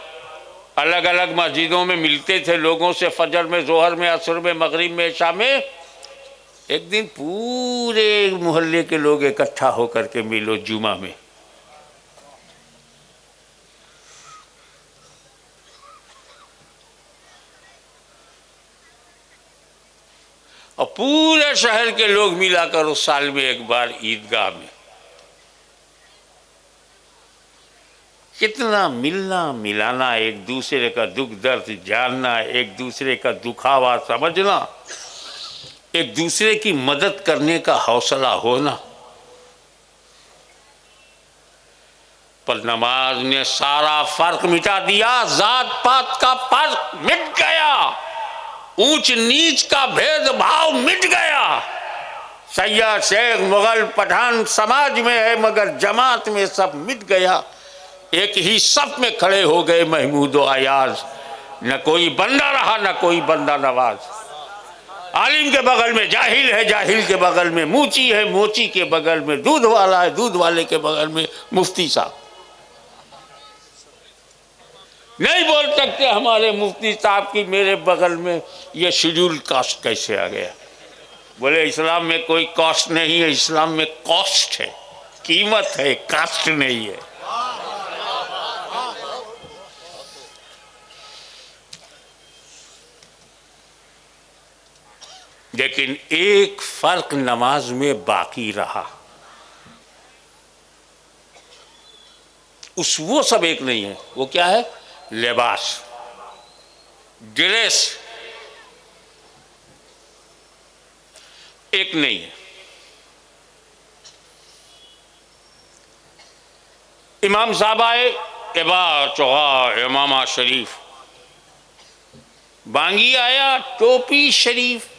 Speaker 3: अलग अलग मस्जिदों में मिलते थे लोगों से, फजर में, जोहर में, असर में, मगरिब में, इशा में। एक दिन पूरे मोहल्ले के लोग इकट्ठा होकर के मिलो जुमा में। और पूरे शहर के लोग मिलाकर उस साल में एक बार ईदगाह में। कितना मिलना मिलाना, एक दूसरे का दुख दर्द जानना, एक दूसरे का दुखावा समझना, एक दूसरे की मदद करने का हौसला होना। पर नमाज ने सारा फर्क मिटा दिया, जात पात का फर्क मिट गया, ऊंच नीच का भेदभाव मिट गया। सैयद शेख मुगल पठान समाज में है मगर जमात में सब मिट गया। एक ही सफ में खड़े हो गए महमूद और अयाज, न कोई बंदा रहा न कोई बंदा नवाज। आलिम के बगल में जाहिल है, जाहिल के बगल में मूची है, मोची के बगल में दूध वाला है, दूध वाले के बगल में मुफ्ती साहब। नहीं बोल सकते हमारे मुफ्ती साहब की मेरे बगल में ये शेड्यूल कास्ट कैसे आ गया। बोले इस्लाम में कोई कास्ट नहीं है, इस्लाम में कॉस्ट है, कीमत है, कास्ट नहीं है। लेकिन एक फर्क नमाज में बाकी रहा, वो सब एक नहीं है। वो क्या है? लिबास। ड्रेस एक नहीं है। इमाम साहब आए, एबा चौहा इमामा शरीफ, बांगी आया टोपी शरीफ,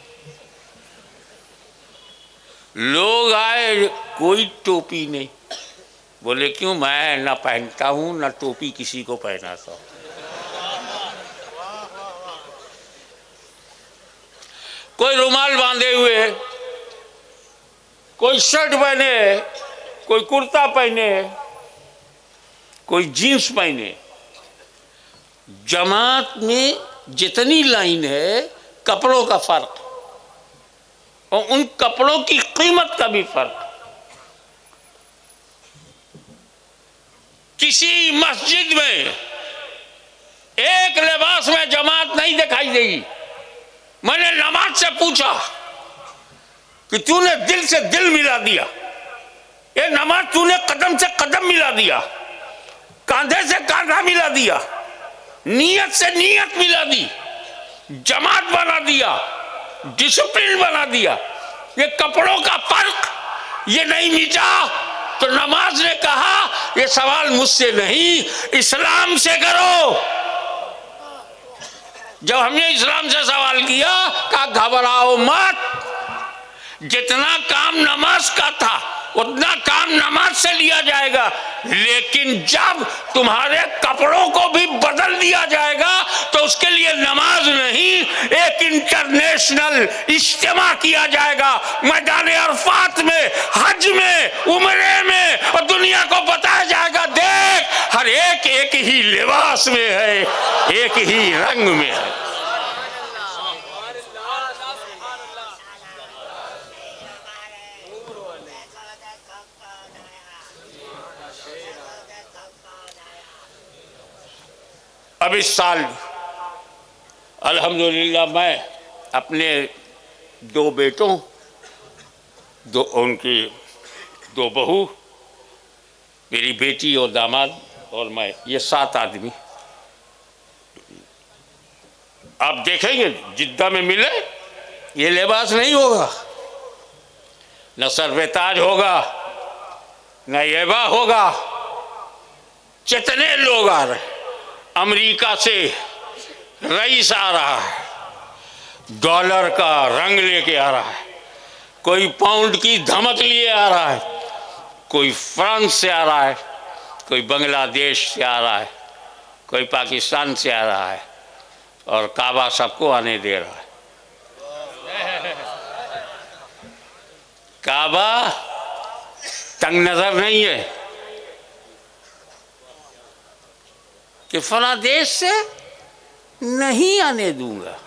Speaker 3: लोग आए कोई टोपी नहीं। बोले क्यों? मैं ना पहनता हूं ना टोपी किसी को पहनाता हूं। कोई रुमाल बांधे हुए, कोई शर्ट पहने, कोई कुर्ता पहने, कोई जीन्स पहने। जमात में जितनी लाइन है कपड़ों का फर्क, और उन कपड़ों की कीमत का भी फर्क। किसी मस्जिद में एक लिबास में जमात नहीं दिखाई देगी। मैंने नमाज से पूछा कि तूने दिल से दिल मिला दिया, ये नमाज तूने कदम से कदम मिला दिया, कांधे से कांधा मिला दिया, नीयत से नीयत मिला दी, जमात बना दिया, डिसिप्लिन बना दिया। ये कपड़ों का फर्क ये नहीं मिटा तो नमाज ने कहा ये सवाल मुझसे नहीं, इस्लाम से करो। जब हमने इस्लाम से सवाल किया, कहा घबराओ मत, जितना काम नमाज का था उतना काम नमाज से लिया जाएगा, लेकिन जब तुम्हारे कपड़ों को भी बदल दिया जाएगा तो उसके लिए नमाज नहीं, एक इंटरनेशनल इज्तिमा किया जाएगा मैदान अरफात में, हज में, उम्रे में, और दुनिया को बताया जाएगा देख हर एक एक ही लिबास में है, एक ही रंग में है। अब इस साल अल्हम्दुलिल्लाह मैं अपने दो बेटों, उनकी दो बहू, मेरी बेटी और दामाद और मैं, ये 7 आदमी आप देखेंगे जिद्दा में मिले, ये लिबास नहीं होगा, न सर पे ताज होगा, न येबा होगा। जितने लोग आ रहे, अमेरिका से रईस आ रहा है, डॉलर का रंग लेके आ रहा है, कोई पाउंड की धमक लिए आ रहा है, कोई फ्रांस से आ रहा है, कोई बांग्लादेश से आ रहा है, कोई पाकिस्तान से आ रहा है, और काबा सबको आने दे रहा है। काबा तंग नजर नहीं है कि फला देश से नहीं आने दूंगा।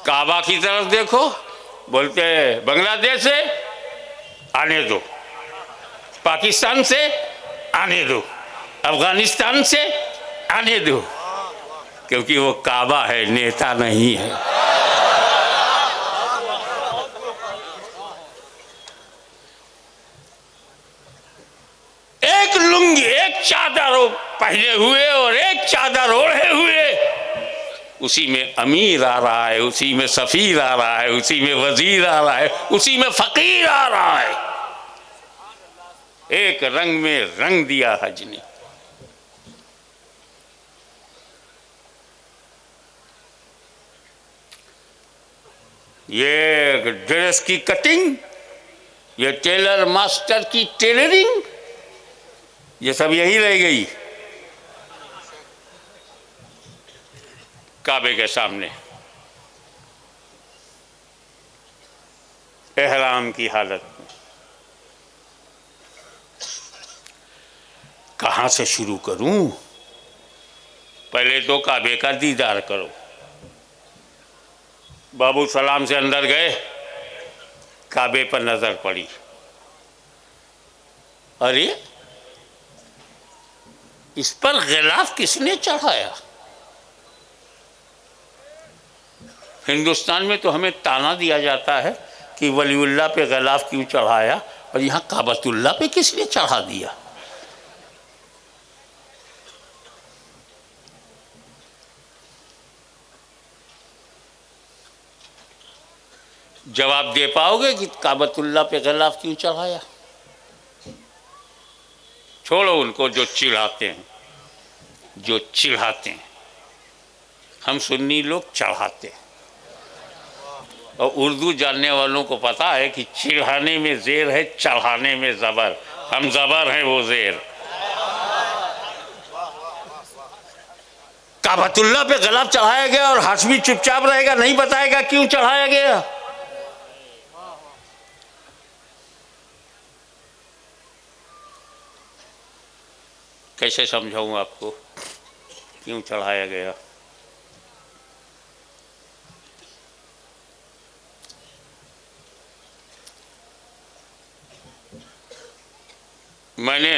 Speaker 3: काबा की तरफ देखो, बोलते हैं बांग्लादेश से आने दो, पाकिस्तान से आने दो, अफगानिस्तान से आने दो, क्योंकि वो काबा है, नेता नहीं है। एक लुंगी, एक चादर पहने हुए और एक चादर ओढ़े हुए, उसी में अमीर आ रहा है, उसी में सफीर आ रहा है, उसी में वजीर आ रहा है, उसी में फकीर आ रहा है। एक रंग में रंग दिया हज ने। ये ड्रेस की कटिंग, ये टेलर मास्टर की टेलरिंग, ये सब यही रह गई काबे के सामने। एहराम की हालत में कहां से शुरू करूं? पहले तो काबे का दीदार करो। बाबू सलाम से अंदर गए, काबे पर नजर पड़ी, अरे इस पर गिलाफ किसने चढ़ाया? हिंदुस्तान में तो हमें ताना दिया जाता है कि वलीउल्लाह पे गिलाफ क्यों चढ़ाया, और यहाँ काबतुल्लाह पे किसने चढ़ा दिया? जवाब दे पाओगे कि काबतुल्लाह पे गिलाफ क्यों चढ़ाया? छोड़ो उनको जो चिढ़ाते हैं, जो चिढ़ाते हैं। हम सुन्नी लोग चढ़ाते हैं, और उर्दू जानने वालों को पता है कि चिढ़ाने में ज़ेर है, चढ़ाने में ज़बर। हम ज़बर हैं, वो ज़ेर। काबतुल्लाह पे गिलाफ चढ़ाया गया और हाशमी चुपचाप रहेगा, नहीं बताएगा क्यों चढ़ाया गया। कैसे समझाऊं आपको क्यों चढ़ाया गया? मैंने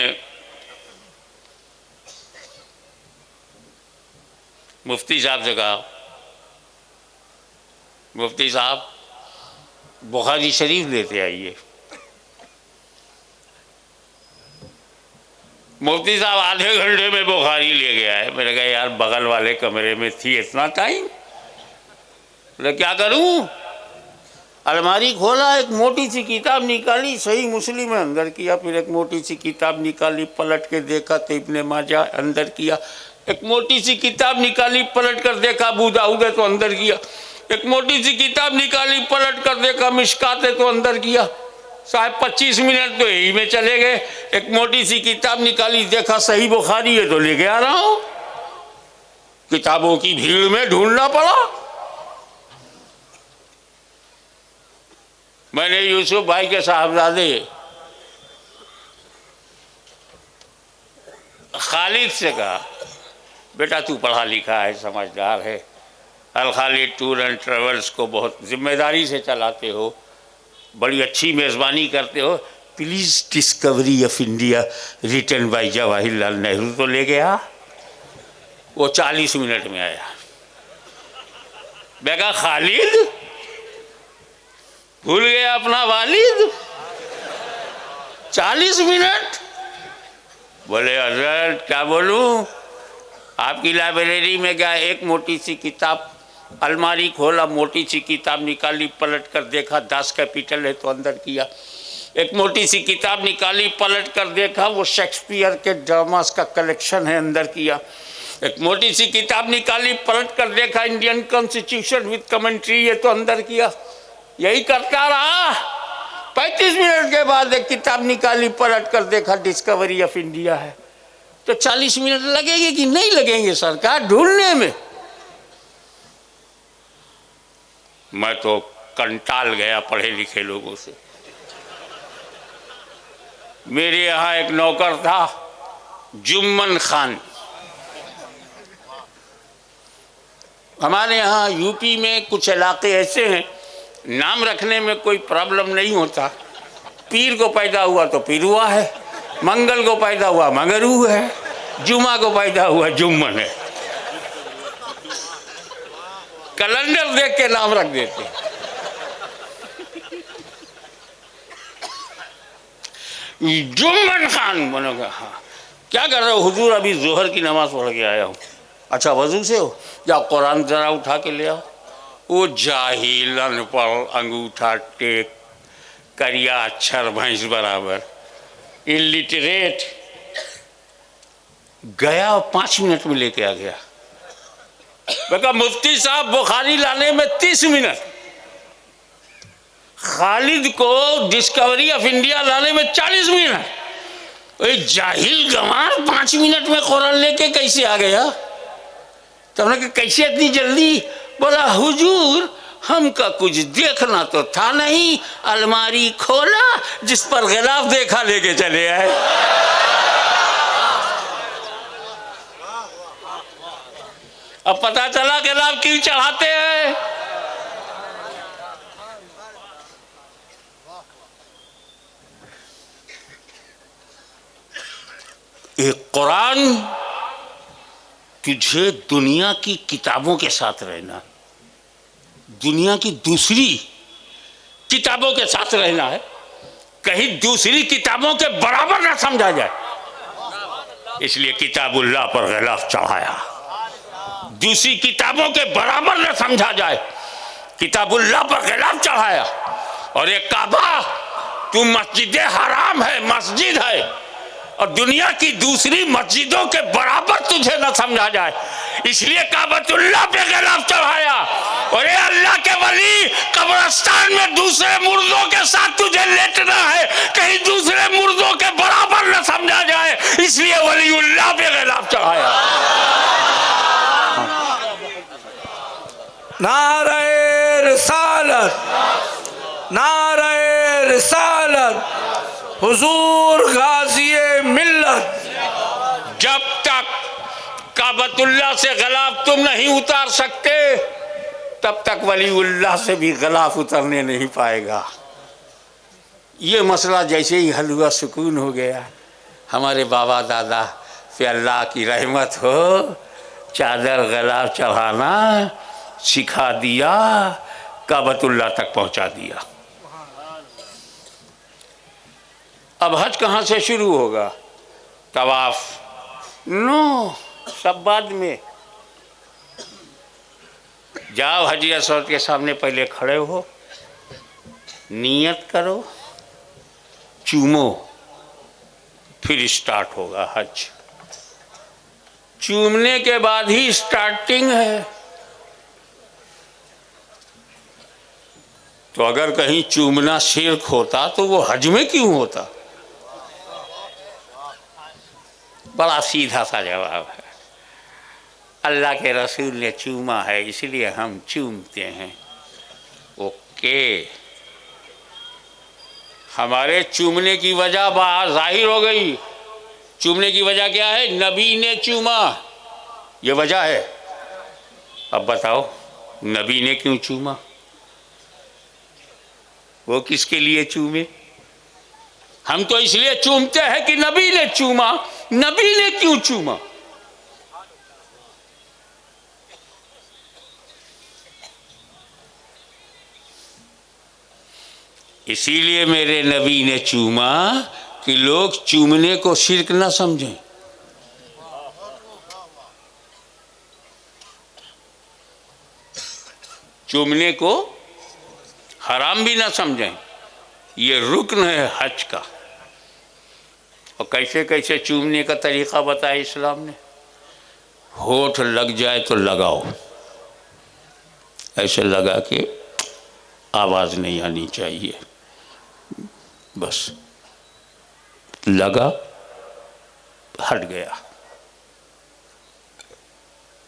Speaker 3: मुफ्ती साहब से कहा, मुफ्ती साहब बुखारी शरीफ लेते आइए। मुफ्ती साहब आधे घंटे में बुखारी ले गया है। मैंने कहा यार बगल वाले कमरे में थी, इतना टाइम? बोले क्या करूं? अलमारी खोला, एक मोटी सी किताब निकाली, सही मुस्लिम में अंदर किया, फिर एक मोटी सी किताब निकाली, पलट के देखा तो इब्ने माजा, अंदर किया। एक मोटी सी किताब निकाली, पलट कर देखा अबू दाऊद है, तो अंदर किया। एक मोटी सी किताब निकाली, पलट कर देखा मिशकात है, तो अंदर किया। साहब 25 मिनट तो यही में चले गए। एक मोटी सी किताब निकाली, देखा सही बुखारी है, तो लेके आ रहा हूं। किताबों की भीड़ में ढूंढना पड़ा। मैंने यूसुफ भाई के साहबजादे खालिद से कहा, बेटा तू पढ़ा लिखा है, समझदार है, अल खालिद टूर एंड ट्रेवल्स को बहुत जिम्मेदारी से चलाते हो, बड़ी अच्छी मेज़बानी करते हो, please Discovery of India written by Jawaharlal Nehru तो ले गया। वो 40 मिनट में आया। मैं कहा खालिद भूल गया अपना वालिद? 40 मिनट? बोले हज़रत क्या बोलूं, आपकी लाइब्रेरी में गया, एक मोटी सी किताब, अलमारी खोला, मोटी सी किताब निकाली, पलट कर देखा दास कैपिटल है, तो अंदर किया। एक मोटी सी किताब निकाली, पलट कर देखा वो शेक्सपियर के ड्रामास का कलेक्शन है, अंदर किया। एक मोटी सी किताब निकाली, पलट कर देखा इंडियन कॉन्स्टिट्यूशन विद कमेंट्री है, तो अंदर किया। यही करता रहा। 35 मिनट के बाद एक किताब निकाली, पलट कर देखा डिस्कवरी ऑफ इंडिया है। तो 40 मिनट लगेंगे कि नहीं लगेंगे सरकार ढूंढने में? मैं तो कंटाल गया पढ़े लिखे लोगों से। मेरे यहाँ एक नौकर था जुम्मन खान। हमारे यहाँ यूपी में कुछ इलाके ऐसे हैं, नाम रखने में कोई प्रॉब्लम नहीं होता। पीर को पैदा हुआ तो पिरुआ है, मंगल को पैदा हुआ मगरू है, जुमा को पैदा हुआ जुम्मन है। कैलेंडर देख के नाम रख देते। जुम्मन खान बनोगा। हाँ, क्या कर रहे हो? हुजूर अभी जोहर की नमाज पढ़ के आया हूँ। अच्छा वजू से हो? या कुरान जरा उठा के ले आओ। वो जाहिल अनपढ़ अंगूठा टेक करिया अक्षर भैंस बराबर इलिटरेट गया और 5 मिनट में लेके आ गया। मैं मुफ्ती साहब बुखारी लाने में 30 मिनट, खालिद को डिस्कवरी ऑफ इंडिया लाने में 40 मिनट। जाहिल गंवार 5 मिनट में कुरान लेके कैसे आ गया? तो हमने कहा कैसे इतनी जल्दी? बोला हुजूर हमका कुछ देखना तो था नहीं, अलमारी खोला जिस पर गिलाफ देखा लेके चले आए। अब पता चला गिलाफ क्यों चढ़ाते हैं। एक कुरान तुझे दुनिया की किताबों के साथ रहना, दुनिया की दूसरी किताबों के साथ रहना है, कहीं दूसरी किताबों के बराबर ना समझा जाए, इसलिए किताबुल्लाह पर गिलाफ चढ़ाया। दूसरी किताबों के बराबर न समझा जाए, किताबुल्लाह पर गिलाफ चढ़ाया। और ये काबा तू मस्जिद हराम है, मस्जिद है, और दुनिया की दूसरी मस्जिदों के बराबर तुझे न समझा जाए, इसलिए काबतुल्लाह पे गिलाफ चढ़ाया। और ये अल्लाह के वली, कब्रिस्तान में दूसरे मुर्दों के साथ तुझे लेटना है, कहीं दूसरे मुर्दों के बराबर न समझा जाए, इसलिए वलीउल्लाह पे गिलाफ चढ़ाया।
Speaker 5: नारे रिसालत, नारे रिसालत, हुजूर गाज़ी मिल्लत।
Speaker 3: जब तक काबतुल्लाह से गिलाफ तुम नहीं उतार सकते, तब तक वलीउल्लाह से भी गिलाफ उतरने नहीं पाएगा। ये मसला जैसे ही हल हुआ, सुकून हो गया। हमारे बाबा दादा पे अल्लाह की रहमत हो, चादर गिलाफ चढ़ाना सिखा दिया, काबतुल्लाह तक पहुंचा दिया। अब हज कहाँ से शुरू होगा? तवाफ नो, सब बाद में। जाओ हजर असवद के सामने पहले खड़े हो, नियत करो, चूमो, फिर स्टार्ट होगा हज। चूमने के बाद ही स्टार्टिंग है। तो अगर कहीं चूमना शिर्क होता तो वो हज में क्यों होता? बड़ा सीधा सा जवाब है। अल्लाह के रसूल ने चूमा है, इसलिए हम चूमते हैं। ओके, हमारे चूमने की वजह बाहर जाहिर हो गई। चूमने की वजह क्या है? नबी ने चूमा, ये वजह है। अब बताओ, नबी ने क्यों चूमा? वो किसके लिए चूमे? हम तो इसलिए चूमते हैं कि नबी ने चूमा। नबी ने क्यों चूमा? इसीलिए मेरे नबी ने चूमा कि लोग चूमने को शिर्क ना समझें। चूमने को हराम भी ना समझें। ये रुक्न है हज का। और कैसे कैसे चूमने का तरीका बताया इस्लाम ने। होठ लग जाए तो लगाओ, ऐसे लगा के आवाज़ नहीं आनी चाहिए, बस लगा, हट गया।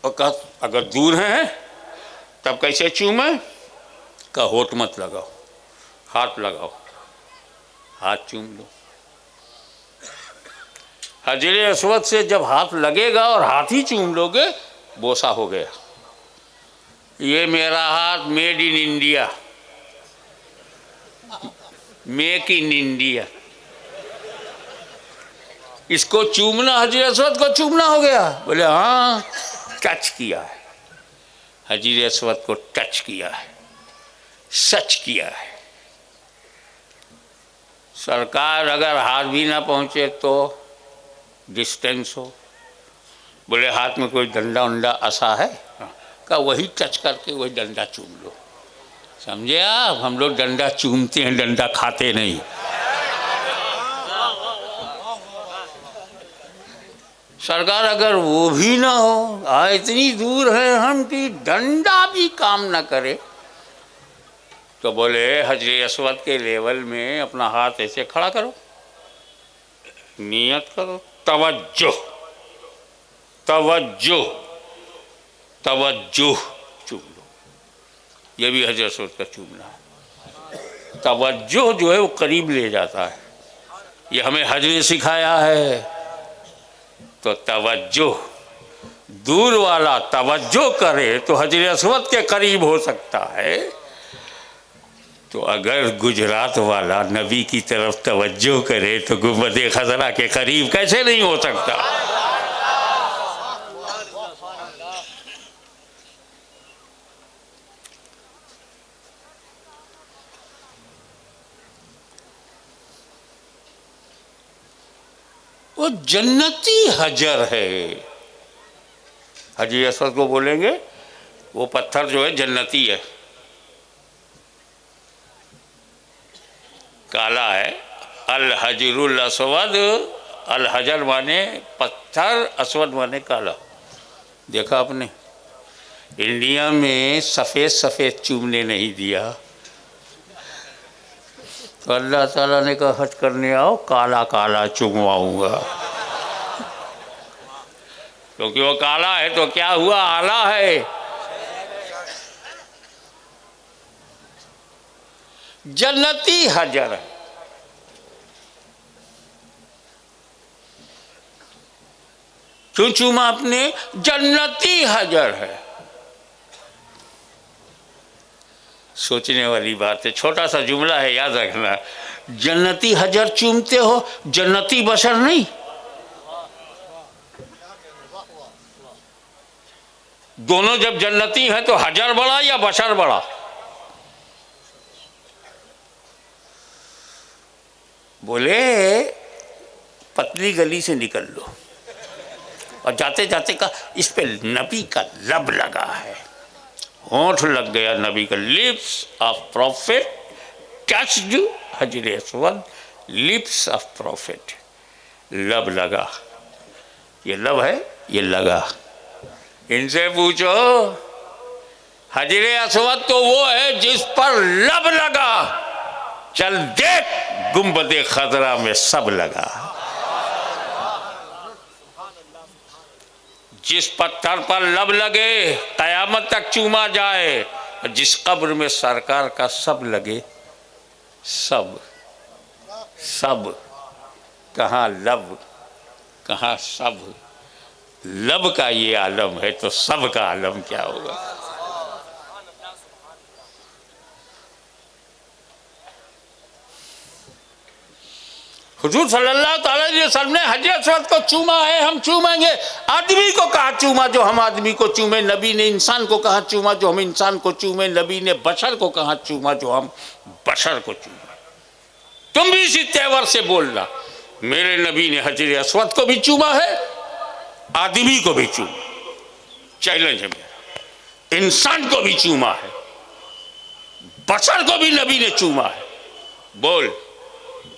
Speaker 3: और कहा अगर दूर है तब कैसे चूमे? का होठ मत लगाओ, हाथ लगाओ, हाथ चूम लो। हजरे अस्वद से जब हाथ लगेगा और हाथ ही चूम लोगे, बोसा हो गया। ये मेरा हाथ made in India, make in India. इसको चूमना, हजरे अस्वद को चूमना हो गया। बोले हाँ, टच किया है, हजरे अस्वद को टच किया है, सच किया है। सरकार अगर हाथ भी ना पहुंचे तो डिस्टेंस हो। बोले हाथ में कोई डंडा उंडा ऐसा है का, वही टच करके वही डंडा चूम लो। समझे आप? हम लोग डंडा चूमते हैं, डंडा खाते नहीं। सरकार अगर वो भी ना हो, इतनी दूर है हम कि डंडा भी काम ना करे, तो बोले हजरे अस्वद के लेवल में अपना हाथ ऐसे खड़ा करो, नियत करो, तवज्जो तवज्जो तवज्जो, चूम लो। ये भी हजरत अस्वद का चूमना है। तवज्जो जो है वो करीब ले जाता है। ये हमें हज ने सिखाया है। तो तवज्जो, दूर वाला तवज्जो करे तो हजरत अस्वद के करीब हो सकता है। तो अगर गुजरात वाला नबी की तरफ तवज्जो करे तो गुंबद खजरा के करीब कैसे नहीं हो सकता? वो जन्नती हजर है। हजर अस्वद को बोलेंगे वो पत्थर जो है जन्नती है, काला है। अल हजरुल असवद, अल हजर माने पत्थर, असवद माने काला। देखा आपने, इंडिया में सफ़ेद सफ़ेद चूमने नहीं दिया, तो अल्लाह ताला ने कहा हज करने आओ, काला काला चुमवाऊंगा। क्योंकि वो काला है तो क्या हुआ, आला है। जन्नती हजर है। क्यों चूमा आपने? जन्नती हजर है। सोचने वाली बात है, छोटा सा जुमला है, याद रखना। जन्नती हजर चूमते हो, जन्नती बशर नहीं। दोनों जब जन्नती हैं तो हजर बड़ा या बशर बड़ा? बोले पतली गली से निकल लो और जाते जाते का इस पे नबी का लब लगा है, होंठ लग गया नबी का। लिप्स ऑफ प्रॉफिट टच्ड हजर अस्वद, लिप्स ऑफ प्रॉफिट, लब लगा। ये लब है, ये लगा। इनसे पूछो, हजर अस्वद तो वो है जिस पर लब लगा। चल देख, गुंबदे खजरा में सब लगा। जिस पत्थर पर लब लगे कयामत तक चूमा जाए, जिस कब्र में सरकार का सब लगे, सब सब, कहाँ लब कहाँ सब। लब का ये आलम है तो सब का आलम क्या होगा। हुजूर सल्लल्लाहु अलैहि वसल्लम ने हजर अस्वद को चूमा है, हम चूमेंगे। आदमी को कहा चूमा जो हम आदमी को चूमे, नबी ने इंसान को कहा चूमा जो हम इंसान को चूमे, नबी ने बशर को कहा चूमा जो हम बशर को चूमे। तुम भी इसी तेवर से बोलना, मेरे नबी ने हजर अस्वद को भी चूमा है, आदमी को भी चूमा। चैलेंज है मेरा, इंसान को भी चूमा है, बशर को भी नबी ने चूमा है। बोल,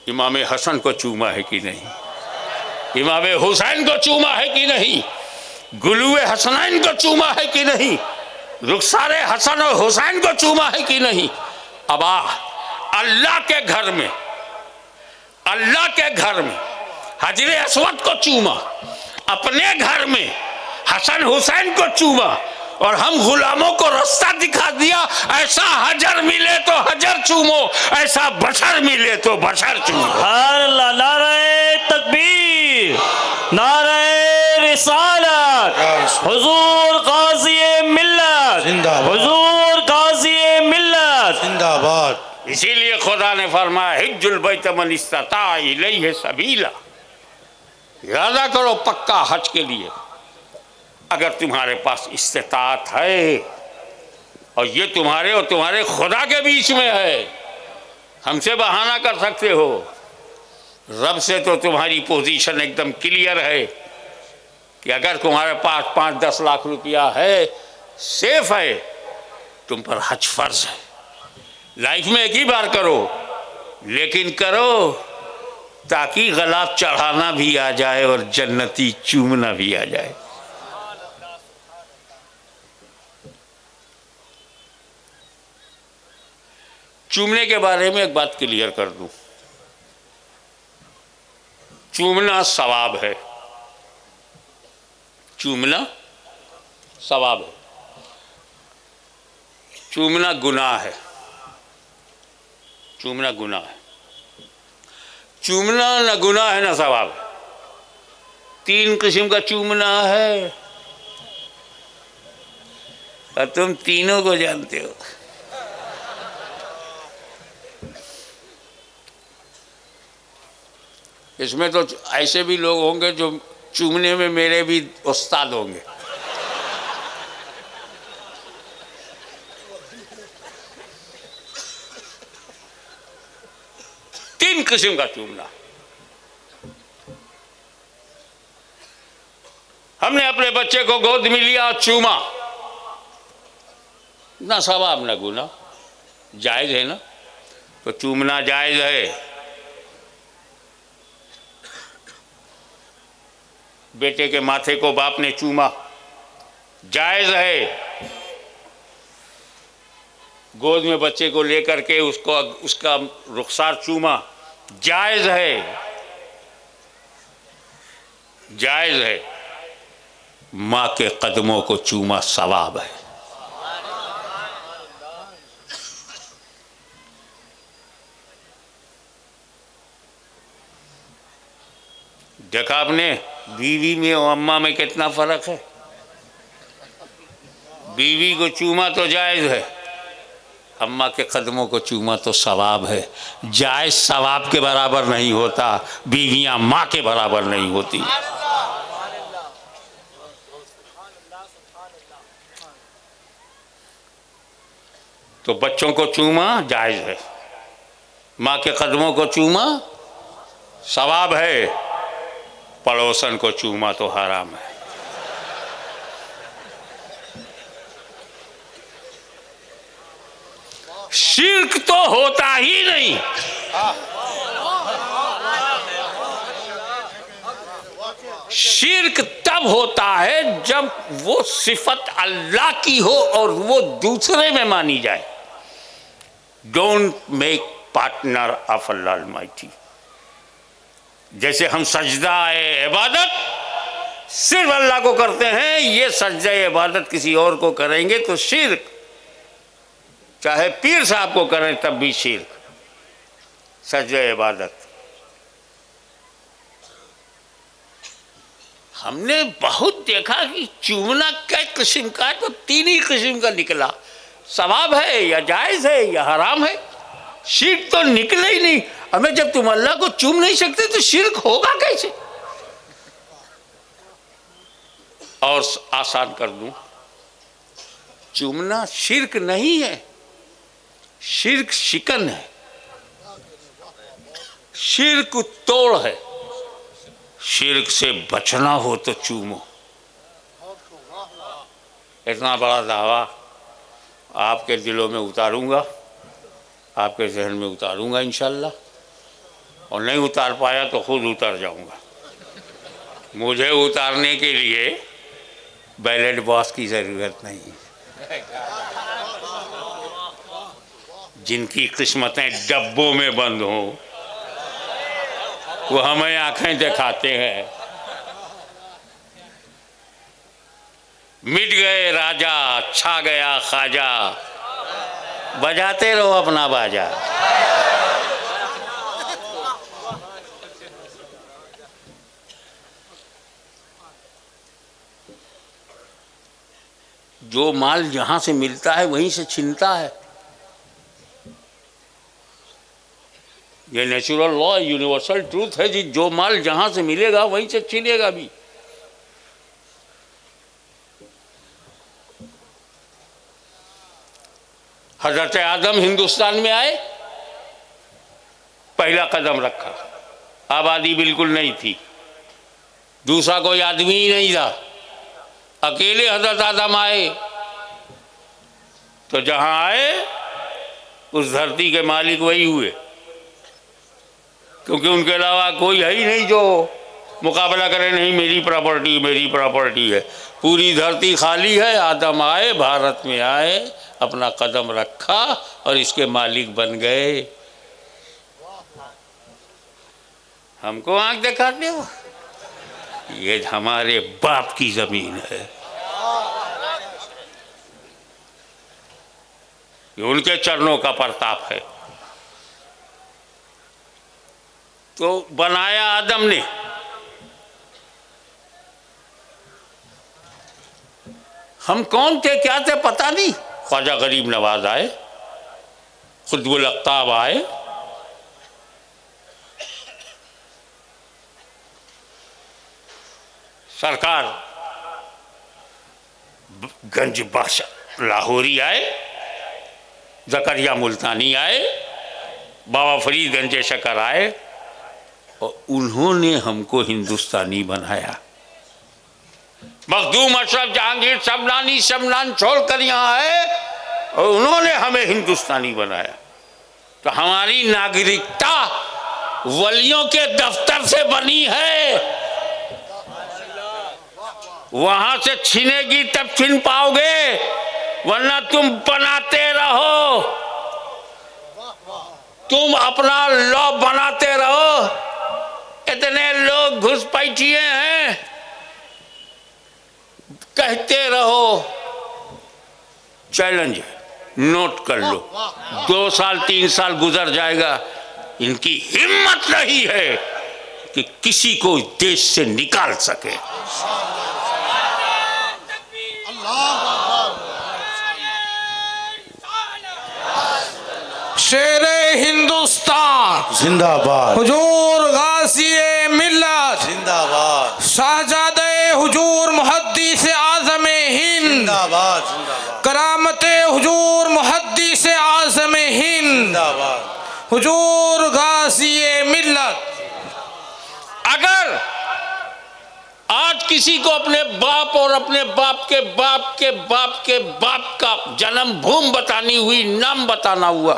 Speaker 3: इमाम हसन को चूमा है कि नहीं? इमाम हुसैन को चूमा है कि नहीं? गुलुए हसनैन को चूमा है कि नहीं? रुखसारे हसन और हुसैन को चूमा है कि नहीं? अब अल्लाह के घर में, अल्लाह के घर में हजर अस्वद को चूमा, अपने घर में हसन हुसैन को चूमा, और हम गुलामों को रास्ता दिखा दिया, ऐसा हजर मिले तो हजर चूमो, ऐसा बशर मिले तो बशर चूमो।
Speaker 5: अल्लाह, नारे तकबीर, नारे रिसालत, हुजूर गाज़ी मिल्लत, हुजूर गाज़ी मिल्लत
Speaker 1: जिंदाबाद।
Speaker 3: इसीलिए खुदा ने फरमाया हिज्जुल बैत मन इस्ता इलैहि सबीला। इरादा करो पक्का हज के लिए, अगर तुम्हारे पास इस्तिताअत है, और ये तुम्हारे और तुम्हारे खुदा के बीच में है। हमसे बहाना कर सकते हो, रब से तो तुम्हारी पोजीशन एकदम क्लियर है कि अगर तुम्हारे पास 5-10 लाख रुपया है, सेफ है, तुम पर हज फर्ज है। लाइफ में एक ही बार करो, लेकिन करो ताकि गला चढ़ाना भी आ जाए और जन्नती चूमना भी आ जाए। चूमने के बारे में एक बात क्लियर कर दूं, चूमना सवाब है, चूमना सवाब है, चूमना गुनाह है, चूमना गुनाह है। चूमना न गुनाह है न सवाब है। 3 किस्म का चूमना है, और तुम तीनों को जानते हो। इसमें तो ऐसे भी लोग होंगे जो चूमने में मेरे भी उस्ताद होंगे। तीन किस्म का चूमना। हमने अपने बच्चे को गोद में लिया, चूमा, ना सवाब ना गुनाह, जायज है ना? तो चूमना जायज है। बेटे के माथे को बाप ने चूमा, जायज़ है। गोद में बच्चे को लेकर के उसका रुखसार चूमा, जायज़ है, जायज़ है। माँ के कदमों को चूमा सवाब है। देखा आपने बीवी में और अम्मा में कितना फर्क है। बीवी को चूमा तो जायज़ है, अम्मा के कदमों को चूमा तो सवाब है। जायज़ सवाब के बराबर नहीं होता, बीवियां माँ के बराबर नहीं होती। तो बच्चों को चूमा जायज़ है, माँ के कदमों को चूमा सवाब है, पड़ोसन को चूमा तो हराम है। शिर्क तो होता ही नहीं। शिर्क तब होता है जब वो सिफत अल्लाह की हो और वो दूसरे में मानी जाए। Don't make partner of Allah Almighty. जैसे हम सजदा इबादत सिर्फ अल्लाह को करते हैं, ये सजदा इबादत किसी और को करेंगे तो शिर्क। चाहे पीर साहब को करें तब भी शिर्क, सजदा इबादत। हमने बहुत देखा कि चूमना कई किस्म का, तो तीन ही किस्म का निकला, सवाब है या जायज़ है या हराम है। शिर्क तो निकले ही नहीं। हमें जब तुम अल्लाह को चूम नहीं सकते तो शिर्क होगा कैसे। और आसान कर दूं, चूमना शिर्क नहीं है, शिर्क शिकन है, शिर्क तोड़ है। शिर्क से बचना हो तो चूमो। इतना बड़ा दावा आपके दिलों में उतारूंगा, आपके जहन में उतारूंगा इंशाल्लाह, और नहीं उतार पाया तो खुद उतर जाऊंगा। मुझे उतारने के लिए बैलेट बॉक्स की ज़रूरत नहीं। जिनकी किस्मतें डब्बों में बंद हों वो हमें आंखें दिखाते हैं। मिट गए राजा, छा गया ख्वाजा, बजाते रहो अपना बाजा। जो माल जहां से मिलता है वहीं से छीनता है। ये नेचुरल लॉ, यूनिवर्सल ट्रूथ है जी। जो माल जहां से मिलेगा वहीं से छीनेगा भी। हजरत आदम हिंदुस्तान में आए, पहला कदम रखा, आबादी बिल्कुल नहीं थी, दूसरा कोई आदमी ही नहीं था, अकेले हजरत आदम आए। तो जहां आए उस धरती के मालिक वही हुए, क्योंकि उनके अलावा कोई है ही नहीं जो मुकाबला करे। नहीं, मेरी प्रॉपर्टी, मेरी प्रॉपर्टी है। पूरी धरती खाली है। आदम आए, भारत में आए, अपना कदम रखा और इसके मालिक बन गए। हमको आंख दिखाते हो, ये हमारे बाप की जमीन है, ये उनके चरणों का प्रताप है। तो बनाया आदम ने, हम कौन थे क्या थे पता नहीं। ख्वाजा गरीब नवाज आए, खुतबुल अख्ताब आए, सरकार गंज बादशाह लाहौरी आए, जकरिया मुल्तानी आए, बाबा फरीद गंज शकर आए, और उन्होंने हमको हिंदुस्तानी बनाया। मखदूम अशरफ जहांगीर शमनानी शमनान छोड़ कर यहाँ आए और उन्होंने हमें हिंदुस्तानी बनाया। तो हमारी नागरिकता वलियों के दफ्तर से बनी है। वहां से छीनेगी तब छीन पाओगे, वरना तुम बनाते रहो, तुम अपना लॉ बनाते रहो। इतने लोग घुसपैठिए हैं, कहते रहो। चैलेंज नोट कर लो, 2 साल 3 साल गुजर जाएगा, इनकी हिम्मत नहीं है कि किसी को देश से निकाल सके।
Speaker 7: शेरे हिंदुस्तान
Speaker 1: जिंदाबाद,
Speaker 7: हुजूर गाज़ी मिल्लत
Speaker 1: जिंदाबाद,
Speaker 7: शाहजादे हुजूर मुहद्दिस आज़म हिंद
Speaker 1: जिंदाबाद, जिंदाबाद,
Speaker 7: करामते हुजूर मुहद्दिस आज़म हिंद
Speaker 1: जिंदाबाद।
Speaker 7: हुजूर गाज़ी मिल्लत।
Speaker 3: अगर आज किसी को अपने बाप और अपने बाप के बाप के बाप के बाप का जन्म भूमि बतानी हुई, नाम बताना हुआ,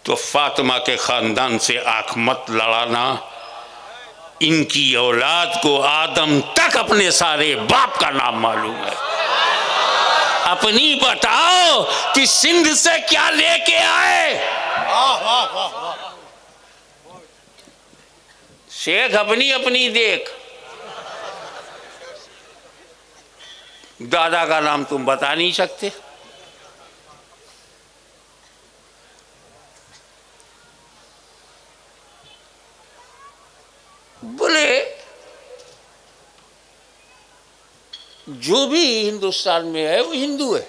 Speaker 3: तो फातिमा के खानदान से आंख मत लड़ाना। इनकी औलाद को आदम तक अपने सारे बाप का नाम मालूम है। अपनी बताओ कि सिंध से क्या लेके आए। शेख अपनी अपनी देख, दादा का नाम तुम बता नहीं सकते। बोले जो भी हिंदुस्तान में है वो हिंदू है।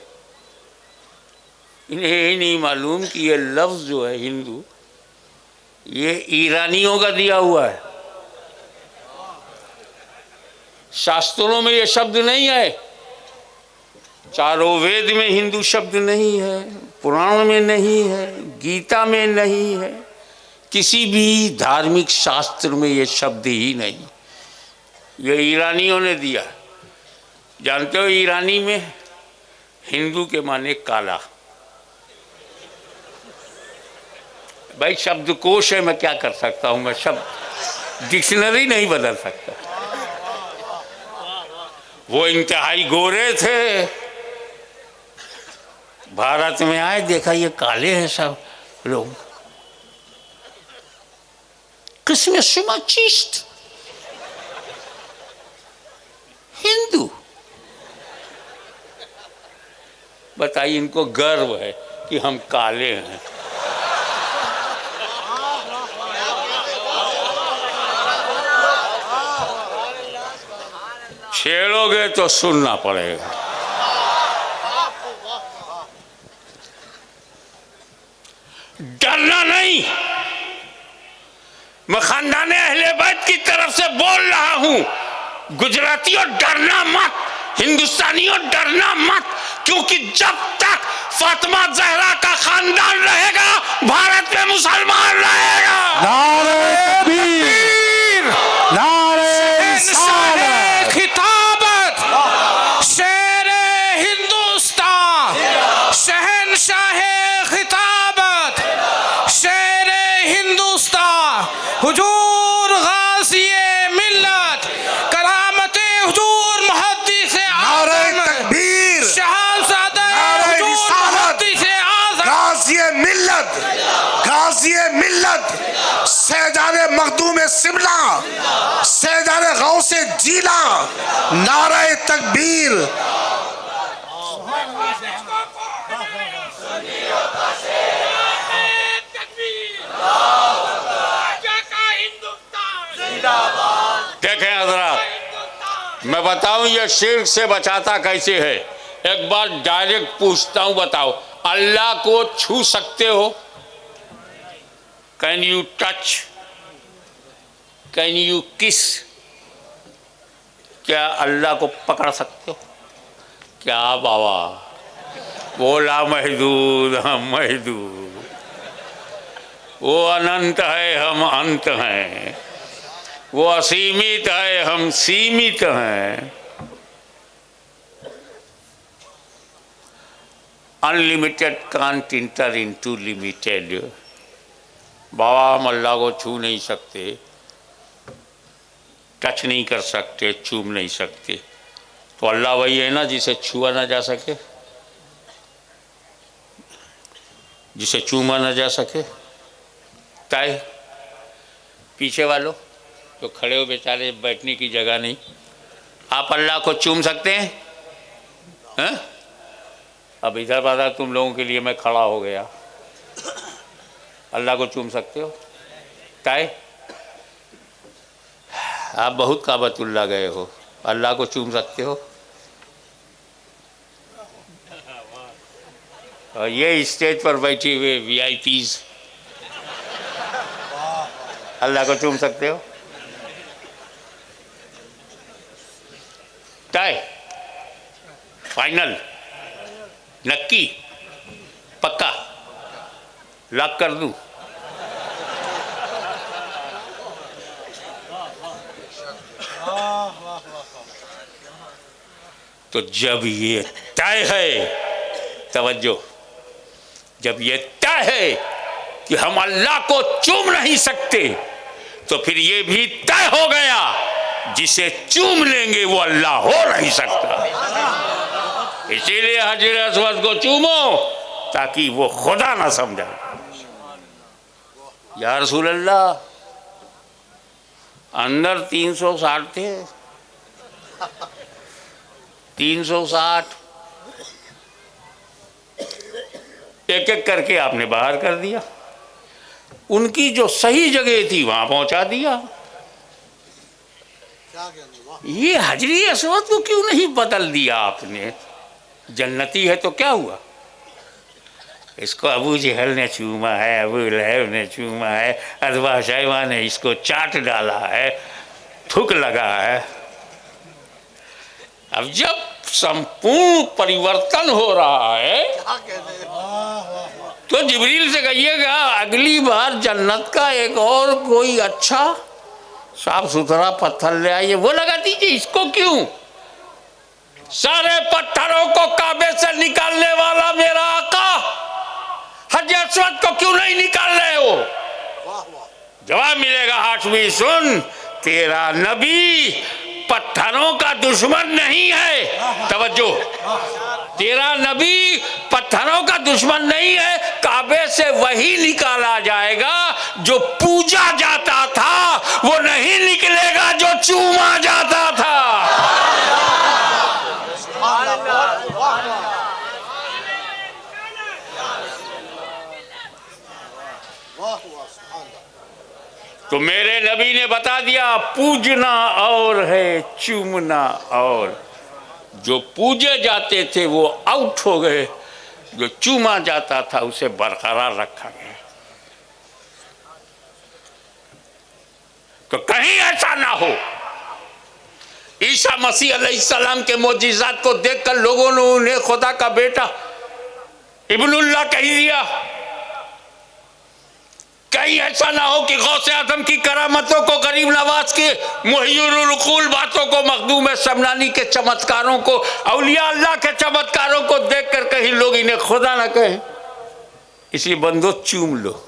Speaker 3: इन्हें ये नहीं मालूम कि ये लफ्ज जो है हिंदू, ये ईरानियों का दिया हुआ है। शास्त्रों में ये शब्द नहीं है, चारों वेद में हिंदू शब्द नहीं है, पुराण में नहीं है, गीता में नहीं है, किसी भी धार्मिक शास्त्र में ये शब्द ही नहीं। ये ईरानियों ने दिया। जानते हो ईरानी में हिंदू के माने काला। भाई शब्दकोश है, मैं क्या कर सकता हूं, मैं शब्द डिक्शनरी नहीं बदल सकता। वो इंतहाई गोरे थे, भारत में आए, देखा ये काले हैं सब लोग। किसमें सुमाचिस्ट हिंदू। बताइए, इनको गर्व है कि हम काले हैं। छेड़ोगे तो सुनना पड़ेगा। डरना नहीं। मैं खानदान अहले बैत की तरफ से बोल रहा हूं, गुजरातियों डरना मत, हिंदुस्तानियों डरना मत, क्योंकि जब तक फातिमा जहरा का खानदान रहेगा, भारत में मुसलमान रहेगा।
Speaker 1: नारे तकबीर, नारे रिसालत।
Speaker 7: खिताबत शेरे हिंदुस्तान, शहनशाह खिताबत शेरे हिंदुस्तान, हुजूर गाज़ी मिल्लत, करामते हुजूर मुहद्दिस आज़म,
Speaker 1: तकबीर,
Speaker 7: शहजादा
Speaker 1: नारे
Speaker 7: हुजूर
Speaker 1: रिसालत,
Speaker 7: मुहद्दिस आज़म,
Speaker 1: गाज़ी मिल्लत, गाज़ी मिल्लत, शहजादे मखदूम शिमला, शहजादे गौसे जीला, नारे तकबीर।
Speaker 3: देखें हजरात, मैं बताऊं ये शिर्क से बचाता कैसे है। एक बार डायरेक्ट पूछता हूं, बताओ अल्लाह को छू सकते हो? Can you touch? Can you किस? क्या अल्लाह को पकड़ सकते हो? क्या बाबा बोला महदूद, हम महदूद। वो अनंत है, हम अंत हैं। वो असीमित है, हम सीमित हैं। Unlimited can't enter into limited. बाबा हम अल्लाह को छू नहीं सकते, टच नहीं कर सकते, चूम नहीं सकते। तो अल्लाह वही है ना जिसे छुआ ना जा सके, जिसे चूमा ना जा सके। ताई पीछे वालों तो खड़े हो बेचारे, बैठने की जगह नहीं, आप अल्लाह को चूम सकते हैं? हैं? अब इधर बाधा तुम लोगों के लिए मैं खड़ा हो गया, अल्लाह को चूम सकते हो? ताई आप बहुत काबतुल्लाह गए हो, अल्लाह को चूम सकते हो? और ये स्टेज पर बैठे हुए VIPs अल्लाह को चूम सकते हो? ताई फाइनल, नक्की, पक्का, लॉक कर दूं? तो जब ये तय है, तवज्जो, जब ये तय है कि हम अल्लाह को चूम नहीं सकते, तो फिर ये भी तय हो गया जिसे चूम लेंगे वो अल्लाह हो नहीं सकता। इसीलिए हजर अस्वद को चूमो ताकि वो खुदा ना समझा। या रसूल अल्लाह, अंदर 360 थे, 360 एक एक करके आपने बाहर कर दिया, उनकी जो सही जगह थी वहां पहुंचा दिया। ये हजरी अस्वद को क्यों नहीं बदल दिया आपने? जन्नती है तो क्या हुआ? इसको अबू जहल ने चूमा है, अबू लहब ने चूमा है, अदवा शैबा ने इसको चाट डाला है, थूक लगा है। अब जब संपूर्ण परिवर्तन हो रहा है तो जिब्रील से कहिएगा अगली बार जन्नत का एक और कोई अच्छा साफ सुथरा पत्थर ले आइए, वो लगा दीजिए। इसको क्यों? सारे पत्थरों को काबे से निकालने वाला मेरा आका हज अस्वद को क्यों नहीं निकाल रहे हो? जवाब मिलेगा हाशमी, सुन, तेरा नबी पत्थरों का दुश्मन नहीं है। तवज्जो, तेरा नबी पत्थरों का दुश्मन नहीं है। काबे से वही निकाला जाएगा जो पूजा जाता था, वो नहीं निकलेगा जो चूमा जाता था। तो मेरे नबी ने बता दिया, पूजना और है, चूमना और। जो पूजे जाते थे वो आउट हो गए, जो चूमा जाता था उसे बरकरार रखा गया। तो कहीं ऐसा ना हो ईसा मसीह अलैहिस्सलाम के मोजिज़ात को देखकर लोगों ने उन्हें खुदा का बेटा इब्नुल्लाह कह दिया। कहीं ऐसा ना हो कि गौसे आजम की करामतों को, गरीब नवाज के मुहियुल उक़ूल बातों को, मखदूम समनानी के चमत्कारों को, औलिया अल्लाह के चमत्कारों को देखकर कहीं लोग इन्हें खुदा ना कहें। इसलिए बंदो चूम लो।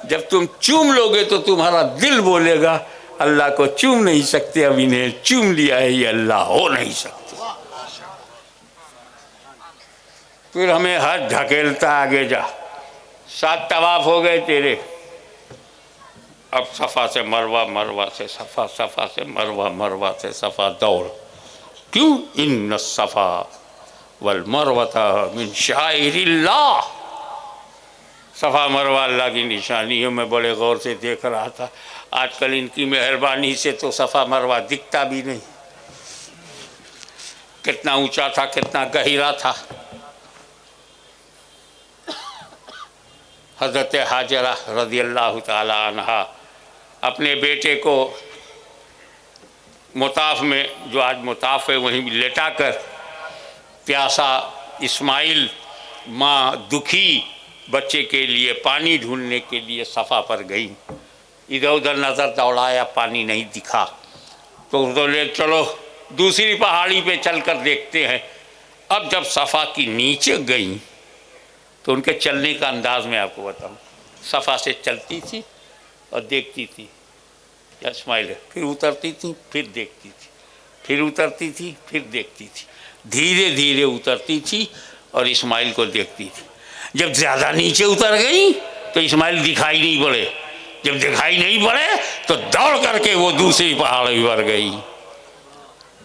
Speaker 3: जब तुम चूम लोगे तो तुम्हारा दिल बोलेगा अल्लाह को चूम नहीं सकते, अब इन्हें चूम लिया है, ये अल्लाह हो नहीं सकते। फिर हमें हाथ ढकेलता आगे जा। 7 तवाफ हो गए तेरे, अब सफ़ा से मरवा, मरवा से सफ़ा, सफ़ा से मरवा, मरवा से सफ़ा दौड़। क्यों? इन्न सफ़ा वल मरवता मिन शाइरिल्लाह। सफ़ा मरवा अल्लाह की निशानी है। मैं बड़े गौर से देख रहा था, आजकल इनकी मेहरबानी से तो सफ़ा मरवा दिखता भी नहीं। कितना ऊंचा था, कितना गहरा था। हज़रत हाजरा रज़ियल्लाहु ताला अन्हा अपने बेटे को मुताफ में, जो आज मुताफ है वहीं लेटा कर, प्यासा इस्माइल माँ दुखी बच्चे के लिए पानी ढूंढने के लिए सफ़ा पर गई। इधर उधर नज़र दौड़ाया, पानी नहीं दिखा। तो बोले चलो दूसरी पहाड़ी पे चलकर देखते हैं। अब जब सफ़ा की नीचे गई तो उनके चलने का अंदाज़ मैं आपको बताऊं। सफ़ा से चलती थी और देखती थी, या स्माइल है। फिर उतरती थी, फिर देखती थी, फिर उतरती थी, फिर देखती थी, धीरे धीरे उतरती थी और इस्माइल को देखती थी। जब ज़्यादा नीचे उतर गई तो इस्माइल दिखाई नहीं पड़े, जब दिखाई नहीं पड़े तो दौड़ करके वो दूसरी पहाड़ी पर गई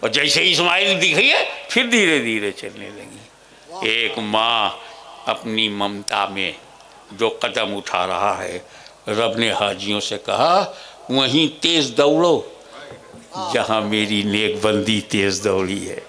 Speaker 3: और जैसे इस्माइल दिखी है फिर धीरे धीरे चलने लगी। एक माँ अपनी ममता में जो कदम उठा रहा है, रब ने हाजियों से कहा वहीं तेज दौड़ो जहाँ मेरी नेक बंदी तेज दौड़ी है।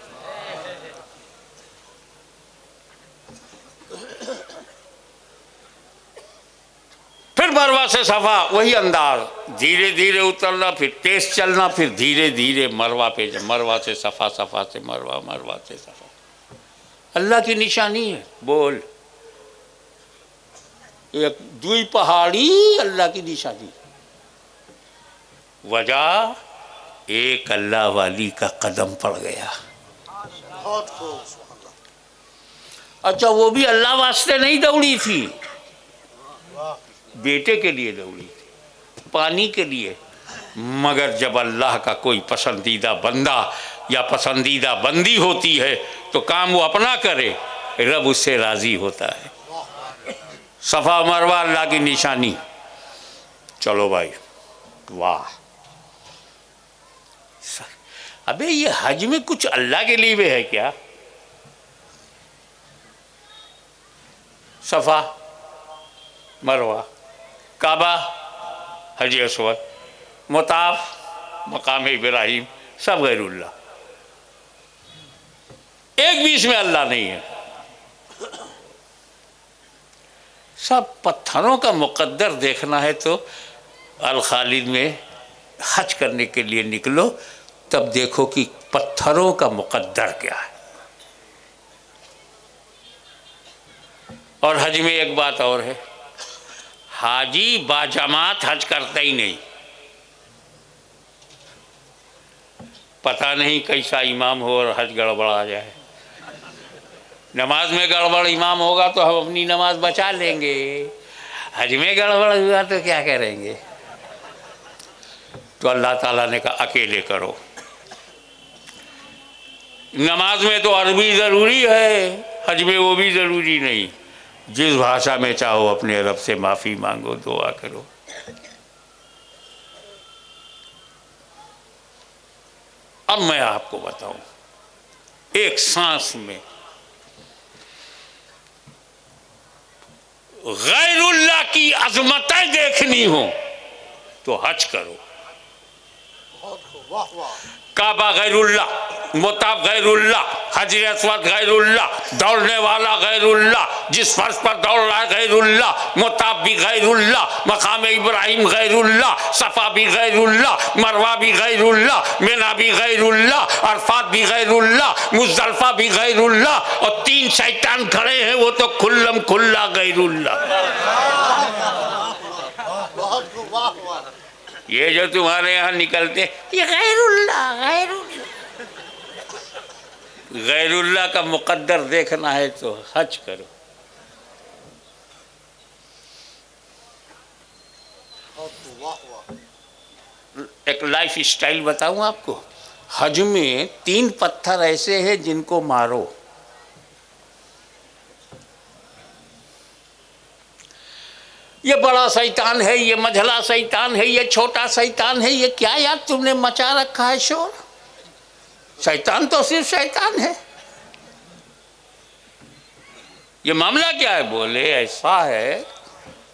Speaker 3: फिर मरवा से सफा वही अंदाज, धीरे धीरे उतरना, फिर तेज चलना, फिर धीरे धीरे मरवा पे, मरवा से सफा, सफा से मरवा, मरवा से सफा। अल्लाह की निशानी है। बोल, एक दुई पहाड़ी अल्लाह की निशानी। वजह एक अल्लाह वाली का कदम पड़ गया। अच्छा, वो भी अल्लाह वास्ते नहीं दौड़ी थी, बेटे के लिए दौड़ी थी, पानी के लिए। मगर जब अल्लाह का कोई पसंदीदा बंदा या पसंदीदा बंदी होती है तो काम वो अपना करे, रब उससे राजी होता है। सफा मरवा अल्लाह की निशानी। चलो भाई, वाह। अबे ये हज में कुछ अल्लाह के लिए भी है क्या? सफा मरवा, काबा, हज अस्वद, मुताफ, मकाम इब्राहिम, सब गैरुल्लाह। एक भी इसमें अल्लाह नहीं है। सब पत्थरों का मुकद्दर देखना है तो अल खालिद में हज करने के लिए निकलो, तब देखो कि पत्थरों का मुकद्दर क्या है। और हज में एक बात और है, हाजी बाजमात हज करता ही नहीं। पता नहीं कैसा इमाम हो और हज गड़बड़ा जाए। नमाज में गड़बड़ इमाम होगा तो हम अपनी नमाज बचा लेंगे, हज में गड़बड़ हुआ तो क्या करेंगे? तो अल्लाह ताला ने कहा अकेले करो। नमाज में तो अरबी ज़रूरी है, हज में वो भी ज़रूरी नहीं। जिस भाषा में चाहो अपने रब से माफ़ी मांगो, दुआ करो। अब मैं आपको बताऊं, एक सांस में गैरुल्लाह की अजमतें देखनी हो तो हज करो। काबा गैरुल्लाह, मुताफ गैरुल्लाह, हजर अस्वद गैरुल्लाह, दौड़ने वाला गैरुल्लाह, जिस फर्श पर दौड़ रहा है गैरुल्लाह, मुताफ भी गैरुल्लाह, मकाम इब्राहिम गैरुल्लाह, सफ़ा भी गैरुल्लाह, मरवा भी गैरुल्लाह, मिना भी गैरुल्लाह, अरफात भी गैरुल्लाह, मुज़दलिफ़ा भी गैरुल्लाह, और तीन शैतान खड़े हैं वो तो खुल्लम खुल्ला गैरुल्लाह। ये जो तुम्हारे यहाँ निकलते ये गैरुल्लाह, गैरुल्लाह। गैरुल्लाह का मुकद्दर देखना है तो हज करो। एक लाइफ स्टाइल बताऊं आपको। हज में 3 पत्थर ऐसे हैं जिनको मारो। ये बड़ा शैतान है, ये मझला शैतान है, ये छोटा शैतान है, ये क्या यार तुमने मचा रखा है शोर? शैतान तो सिर्फ शैतान है। ये मामला क्या है? बोले ऐसा है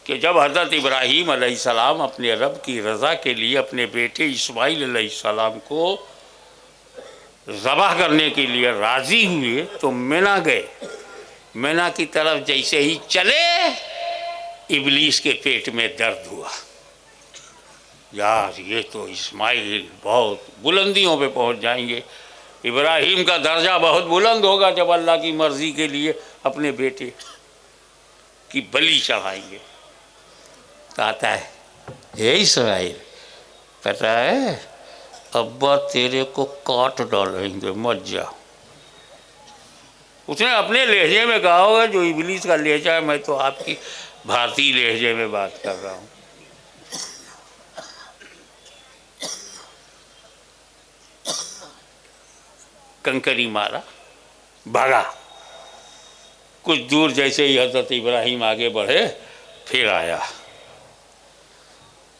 Speaker 3: कि जब हज़रत इब्राहीम अलैहिस्सलाम अपने रब की रज़ा के लिए अपने बेटे इस्माइल अलैहिस्सलाम को ज़बह करने के लिए राज़ी हुए तो मिना गए। मिना की तरफ जैसे ही चले, इब्लीस के पेट में दर्द हुआ। यार ये तो इस्माइल बहुत बुलंदियों पे पहुंच जाएंगे, इब्राहीम का दर्जा बहुत बुलंद होगा जब अल्लाह की मर्ज़ी के लिए अपने बेटे की बलि चढ़ाएंगे। तो आता है, हे इस्माइल, पता है अब्बा तेरे को काट डालेंगे, मत जा। उसने अपने लहजे में कहा होगा जो इब्लीस का लहजा है, मैं तो आपकी भारतीय लहजे में बात कर रहा हूँ। कंकरी मारा, भागा। कुछ दूर जैसे ही हजरत इब्राहिम आगे बढ़े, फिर आया।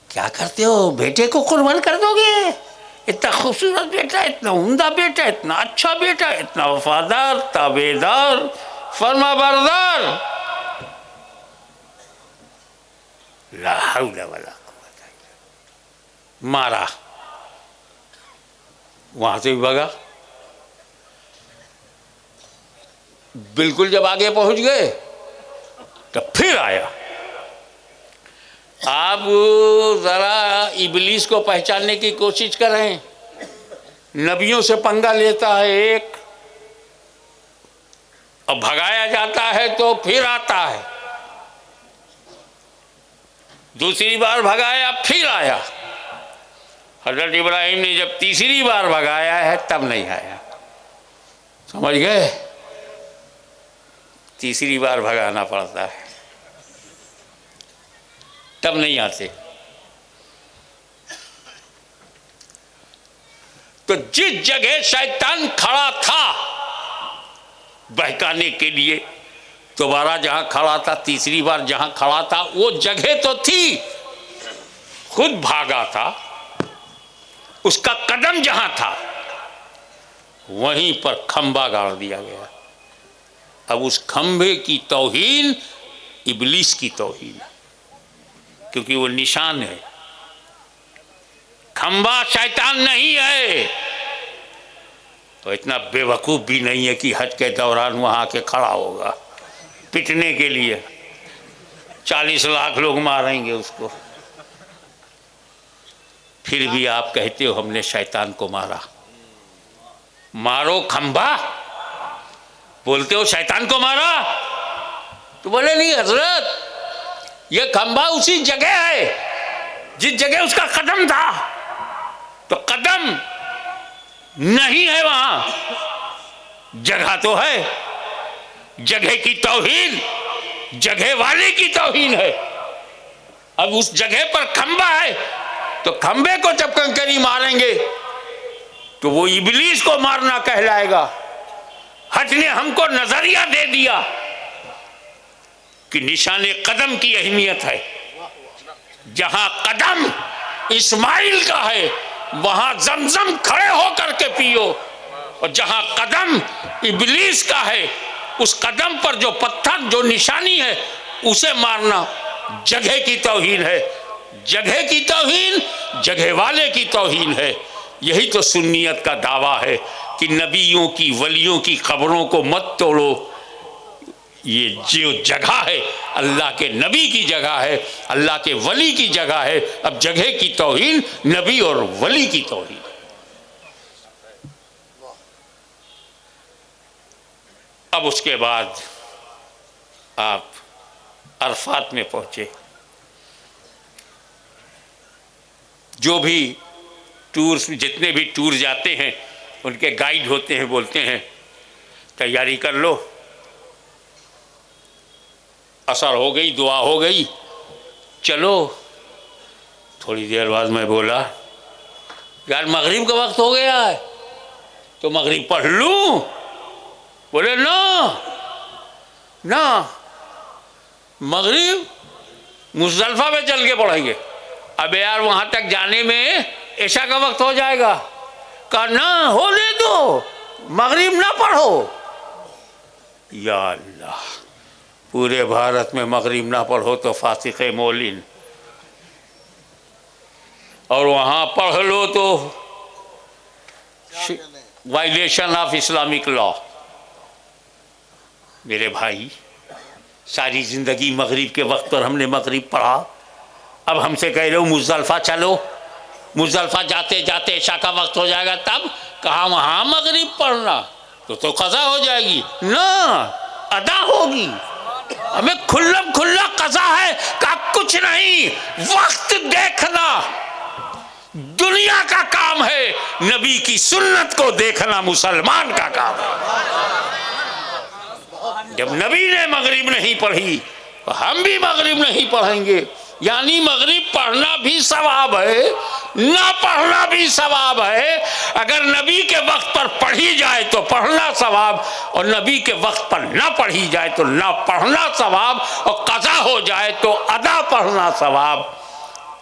Speaker 3: क्या करते हो, बेटे को कुर्बान कर दोगे? इतना खूबसूरत बेटा, इतना उम्दा बेटा, इतना अच्छा बेटा, इतना वफादार, ताबेदार, फरमाबरदार। ला हौला वला कुव्वता इल्ला। मारा, वहां से भी भागा। बिल्कुल जब आगे पहुंच गए तो फिर आया। आप जरा इबलीस को पहचानने की कोशिश करें। नबियों से पंगा लेता है एक, और भगाया जाता है तो फिर आता है। दूसरी बार भगाया, फिर आया। हजरत इब्राहिम ने जब तीसरी बार भगाया है तब नहीं आया। समझ गए? तीसरी बार भगाना पड़ता है, तब नहीं आते। तो जिस जगह शैतान खड़ा था बहकाने के लिए, दोबारा जहां खड़ा था, तीसरी बार जहां खड़ा था, वो जगह तो थी, खुद भागा था। उसका कदम जहां था वहीं पर खंबा गाड़ दिया गया। अब उस खंबे की तौहीन इबलीस की तौहीन है, क्योंकि वो निशान है। खंबा शैतान नहीं है। तो इतना बेवकूफ भी नहीं है कि हज के दौरान वहां आके खड़ा होगा पिटने के लिए। 40 लाख लोग मारेंगे उसको, फिर भी आप कहते हो हमने शैतान को मारा। मारो खंबा, बोलते हो शैतान को मारा। तो बोले नहीं हजरत, ये खंबा उसी जगह है जिस जगह उसका कदम था। तो कदम नहीं है वहां, जगह तो है। जगह की तौहीन जगह वाले की तौहीन है। अब उस जगह पर खंबा है, तो खंबे को जब कंकरी मारेंगे तो वो इबलीस को मारना कहलाएगा। हज ने हमको नजरिया दे दिया कि निशाने कदम की अहमियत है। जहां कदम इस्माइल का है वहां जमजम खड़े होकर के पियो, और जहां कदम इबलीस का है उस कदम पर जो पत्थर, जो निशानी है, उसे मारना जगह की तौहीन है। जगह की तौहीन जगह वाले की तौहीन है। यही तो सुन्नियत का दावा है कि नबियों की, वलियों की कब्रों को मत तोड़ो। ये जो जगह है अल्लाह के नबी की जगह है, अल्लाह के वली की जगह है। अब जगह की तौहीन नबी और वली की तौहीन। अब उसके बाद आप अरफात में पहुंचे। जो भी टूर, जितने भी टूर जाते हैं उनके गाइड होते हैं, बोलते हैं तैयारी कर लो, असर हो गई, दुआ हो गई, चलो। थोड़ी देर बाद मैं बोला यार मगरिब का वक्त हो गया है, तो मगरिब पढ़ लूं? बोले ना ना, मगरिब मुज़दलिफ़ा में चल के पढ़ेंगे। अब यार वहां तक जाने में ऐशा का वक्त हो जाएगा। कहा ना, होने दो, मगरिब ना पढ़ो। या अल्लाह, पूरे भारत में मगरिब ना पढ़ो तो फासिक मोलिन, और वहां पढ़ लो तो वायलेशन ऑफ इस्लामिक लॉ। मेरे भाई, सारी जिंदगी मगरिब के वक्त पर हमने मगरिब पढ़ा, अब हमसे कह रहे हो मुज़दलिफ़ा चलो, मुज़दलिफ़ा जाते जाते इशा का वक्त हो जाएगा, तब कहाँ वहाँ मगरिब पढ़ना, तो क़ज़ा हो जाएगी ना, अदा होगी। हमें खुल्लम खुल्ला क़ज़ा है का कुछ नहीं, वक्त देखना दुनिया का काम है, नबी की सुन्नत को देखना मुसलमान का काम है। जब नबी ने मगरिब नहीं पढ़ी तो हम भी मगरिब नहीं पढ़ेंगे। यानी मगरिब पढ़ना भी सवाब है ना पढ़ना भी सवाब है। अगर नबी के वक्त पर पढ़ी जाए तो पढ़ना सवाब, और नबी के वक्त पर ना पढ़ी जाए तो ना पढ़ना सवाब, और कज़ा हो जाए तो अदा पढ़ना सवाब।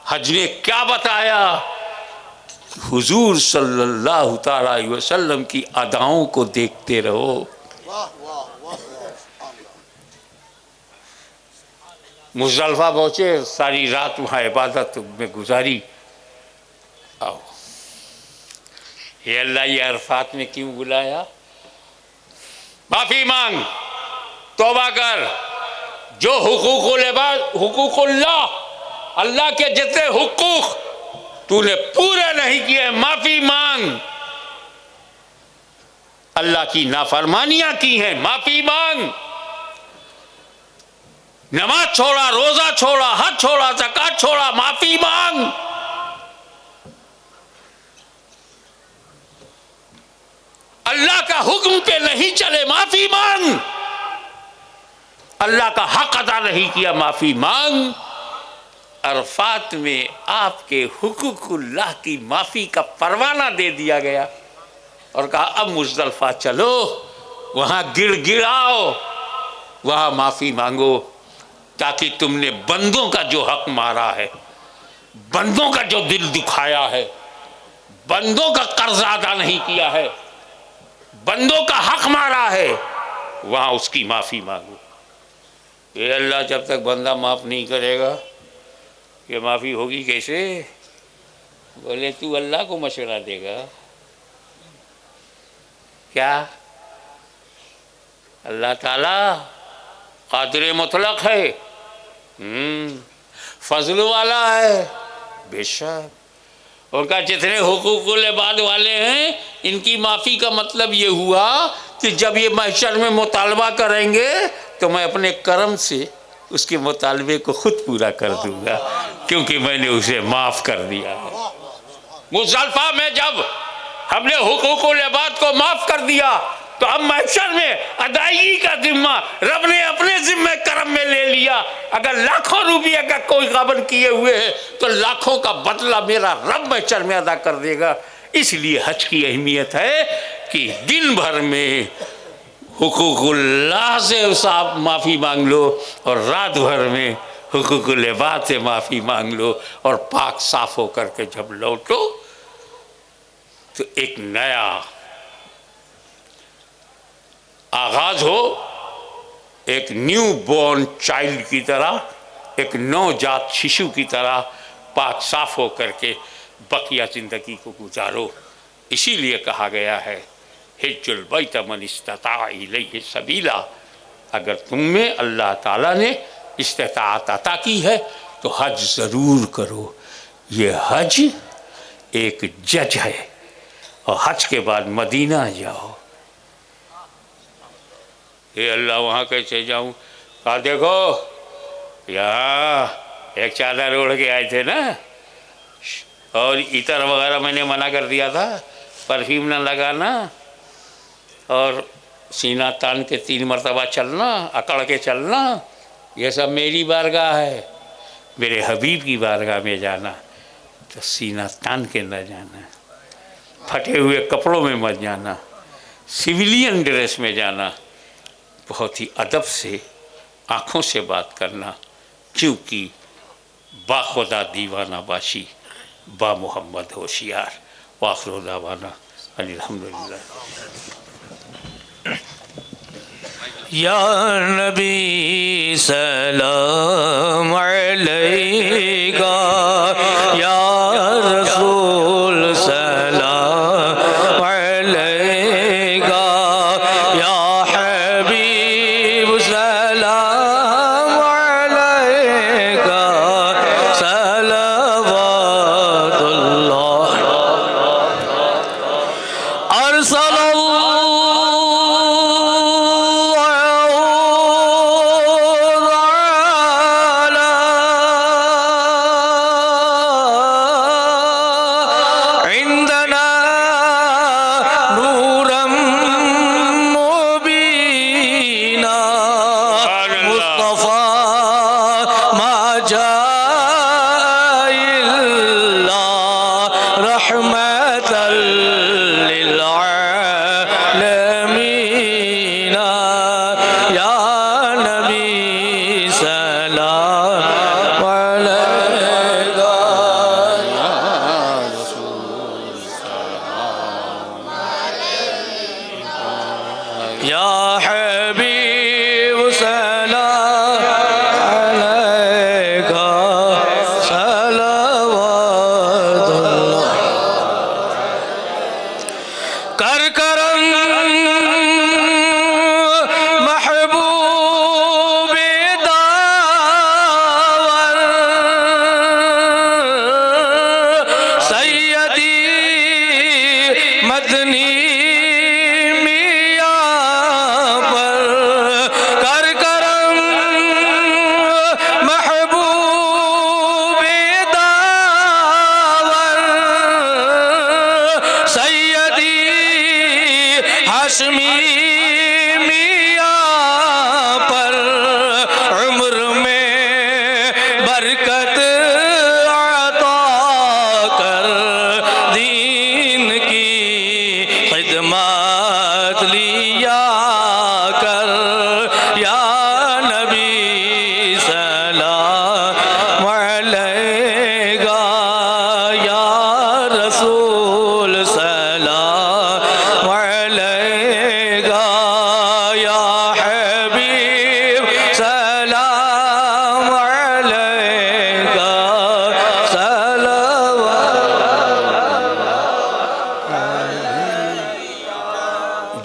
Speaker 3: हज ने क्या बताया? हुजूर सल्लल्लाहु ताला अलैहि वसल्लम की अदाओं को देखते रहो। मुज़दलिफ़ा पहुंचे, सारी रात वहाँ इबादत में गुजारी। आओ, ये अल्लाह ये अरफात में क्यों बुलाया? माफ़ी मांग, तौबा कर। जो हुकूकुल इबाद, हुकूकुल्लाह, अल्लाह के जितने हुकूक तूने पूरे नहीं किए, माफ़ी मांग। अल्लाह की नाफरमानियां की हैं, माफ़ी मांग। नमाज छोड़ा, रोजा छोड़ा, हज छोड़ा, ज़कात छोड़ा, माफी मांग। अल्लाह का हुक्म पे नहीं चले, माफी मांग। अल्लाह का हक अदा नहीं किया, माफी मांग। अरफात में आपके हुकूकुल्लाह की माफी का परवाना दे दिया गया और कहा अब मुज़दलिफ़ा चलो, वहां गिड़गिड़ाओ, वहां माफी मांगो, ताकि तुमने बंदों का जो हक मारा है, बंदों का जो दिल दुखाया है, बंदों का कर्ज अदा नहीं किया है, बंदों का हक मारा है, वहां उसकी माफी मांगो। ये अल्लाह जब तक बंदा माफ नहीं करेगा, ये माफी होगी कैसे? बोले तू अल्लाह को मशवरा देगा क्या? अल्लाह ताला कादिर मुतलक है, फजल वाला है, बेशक। उनका जितने हुकूकुल इबाद वाले हैं, इनकी माफ़ी का मतलब ये हुआ कि जब ये महशर में मुतालबा करेंगे तो मैं अपने करम से उसके मुतालबे को खुद पूरा कर दूंगा, क्योंकि मैंने उसे माफ़ कर दिया है। मुज़दलिफ़ा में जब हमने हुकूकुल इबाद को माफ़ कर दिया तो अब महशर में अदायगी का जिम्मा रब ने अपने जिम्मे करम में ले लिया। अगर लाखों रुपये का कोई गबन किए हुए है तो लाखों का बदला मेरा रब महशर में अदा कर देगा। इसलिए हज की अहमियत है कि दिन भर में हुकूकुल्लाह से साफ माफ़ी मांग लो और रात भर में हुकूकुल इबाद से माफ़ी मांग लो, और पाक साफ होकर के जब लौटो तो एक नया आगाज हो, एक न्यू बॉर्न चाइल्ड की तरह, एक नवजात शिशु की तरह पाक साफ हो करके बकिया ज़िंदगी को गुजारो। इसीलिए कहा गया है हिज्जुल बैत मन इस्तता इलैहि सबीला। अगर तुम में अल्लाह ताला ने इस्तिताअत अता की है तो हज ज़रूर करो। ये हज एक जज है, और हज के बाद मदीना जाओ। ये अल्लाह वहाँ कैसे जाऊँ? कहा देखो यहाँ एक चादर ओढ़ के आए थे ना, और इतर वगैरह मैंने मना कर दिया था, परफ्यूम ना लगाना, और सीना तान के 3 मरतबा चलना, अकड़ के चलना, ये सब मेरी बारगाह है। मेरे हबीब की बारगाह में जाना तो सीना तान के न जाना, फटे हुए कपड़ों में मत जाना, सिविलियन ड्रेस में जाना, बहुत ही अदब से आँखों से बात करना, क्योंकि बाखुदा दीवाना बाशी बा मोहम्मद होशियार। वाखिर दावाना अल्हम्दुलिल्लाह।
Speaker 5: या नबी सलाम अलैका, या रसूल सलाम अलैका, या हबीब सलाम अलैका, सलवातुल्लाह अरसलल्लाह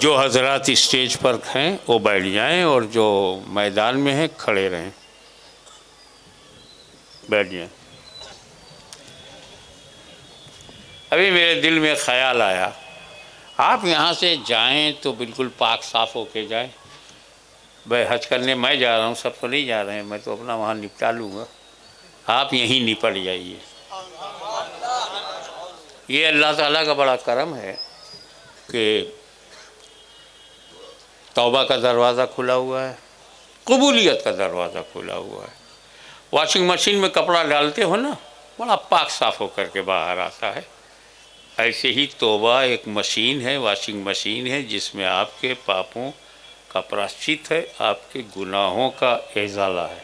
Speaker 3: जो हजरात स्टेज पर हैं वो बैठ जाएं और जो मैदान में हैं खड़े रहें, बैठ जाएं। अभी मेरे दिल में ख्याल आया, आप यहाँ से जाएं तो बिल्कुल पाक साफ होके जाएं। भाई हज करने मैं जा रहा हूँ, सब तो नहीं जा रहे हैं, मैं तो अपना वहाँ निपटा लूँगा, आप यहीं निपट जाइए। ये अल्लाह ताला का बड़ा करम है कि तौबा का दरवाज़ा खुला हुआ है, कबूलियत का दरवाज़ा खुला हुआ है। वॉशिंग मशीन में कपड़ा डालते हो ना, बड़ा पाक साफ होकर के बाहर आता है। ऐसे ही तौबा एक मशीन है, वॉशिंग मशीन है, जिसमें आपके पापों का प्रायश्चित है, आपके गुनाहों का इज़ाला है।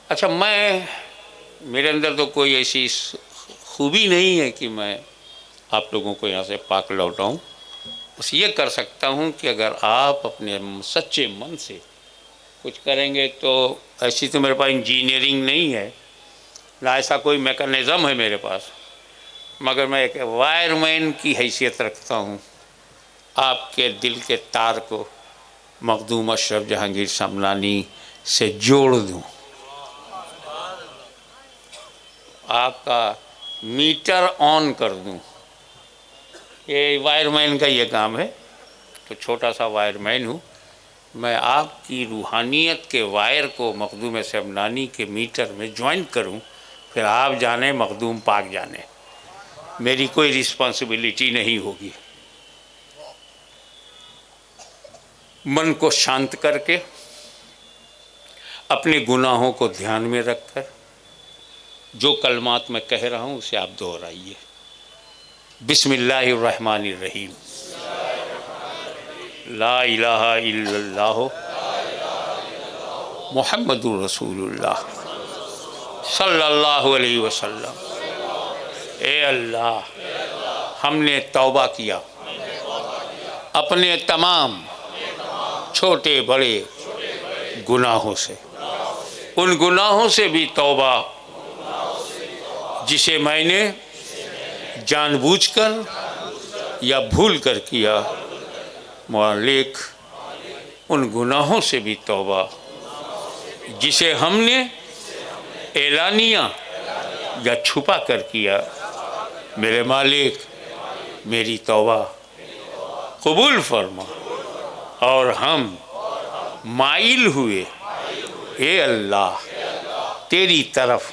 Speaker 3: अच्छा, मेरे अंदर तो कोई ऐसी खूबी नहीं है कि मैं आप लोगों को यहाँ से पाक लौटाऊँ। बस ये कर सकता हूँ कि अगर आप अपने सच्चे मन से कुछ करेंगे तो, ऐसी तो मेरे पास इंजीनियरिंग नहीं है ना ऐसा कोई मैकेनिज़्म है मेरे पास, मगर मैं एक वायरमैन की हैसियत रखता हूँ। आपके दिल के तार को मखदूम अशरफ जहांगीर समनानी से जोड़ दूँ, आपका मीटर ऑन कर दूँ। ये वायरमैन का ये काम है। तो छोटा सा वायरमैन हूँ मैं, आपकी रूहानियत के वायर को मखदूम समनानी के मीटर में ज्वाइन करूँ, फिर आप जाने मखदूम पाक जाने, मेरी कोई रिस्पॉन्सिबिलिटी नहीं होगी। मन को शांत करके अपने गुनाहों को ध्यान में रखकर जो कलमात मैं कह रहा हूँ उसे आप दोहराइए। बिस्मिल्लाहिर्रहमानिर्रहीम। ला इलाहा इल्लल्लाह मुहम्मदुर रसूलुल्लाह सल्लल्लाहु अलैहि वसल्लम। ए अल्लाह, हमने तौबा किया अपने तमाम छोटे बड़े गुनाहों से, उन गुनाहों से भी तौबा जिसे मैंने जानबूझकर या भूल कर किया। मालिक, उन गुनाहों से भी तौबा जिसे हमने एलानिया या छुपा कर किया। मेरे मालिक, मेरी तौबा कबूल फरमा। और हम माइल हुए ए अल्लाह तेरी तरफ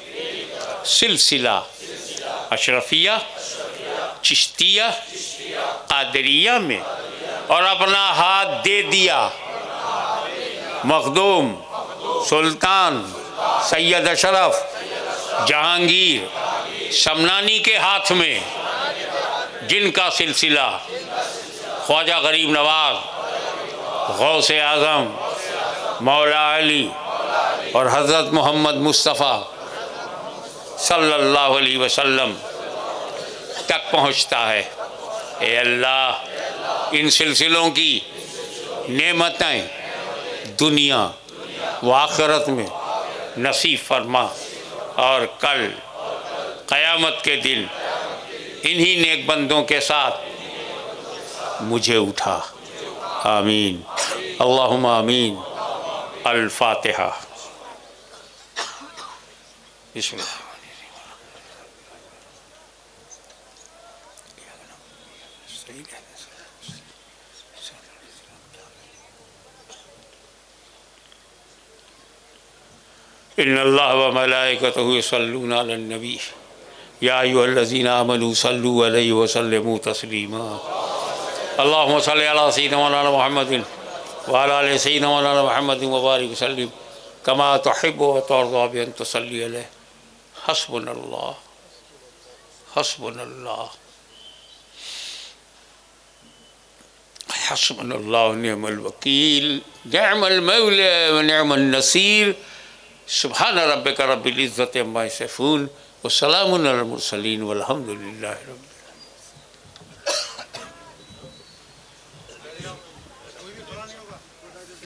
Speaker 3: सिलसिला अशरफिया, चिश्तिया, कादरिया में, और अपना हाथ दे दिया मखदूम सुल्तान सैयद अशरफ जहांगीर समनानी के हाथ में, जिनका सिलसिला ख्वाजा गरीब नवाज, गौसे आज़म, मौला अली और हज़रत मोहम्मद मुस्तफ़ा सल्लल्लाहु अलैहि वसल्लम तक पहुँचता है। ए अल्लाह, इन सिलसिलों की नेमतें दुनिया व आखिरत में नसीब फरमा, और कल क़यामत के दिन इन्हीं नेक बंदों के साथ मुझे उठा। आमीन, अल्लाहुम्मा आमीन। अल फातिहा। बिस्मिल्लाह। इन्नल्लाह व मलाइकतहु युसल्लूना अलन नबी या अय्युहल्लज़ीना आमनू सल्लू अलैहि व सल्लिमू तस्लीमा। अल्लाहुम्मा सल्लि अला सय्यिदिना मौलाना मुहम्मदिन व अला आलि सय्यिदिना मौलाना मुहम्मदिन व बारिक वसल्लिम कमा तुहिब्बु व तर्ज़ा बि अन तुसल्ली अलैहि। हस्बुनल्लाह हस्बुनल्लाह हस्बुनल्लाह व निअमल वकील, निअमल मौला व निअमन नसीर। सुब्हान रब्बिका रब्बिल इज़्ज़ति अम्मा यसिफून व सलामुन अलल मुरसलीन वल्हम्दुलिल्लाहि रब्बिल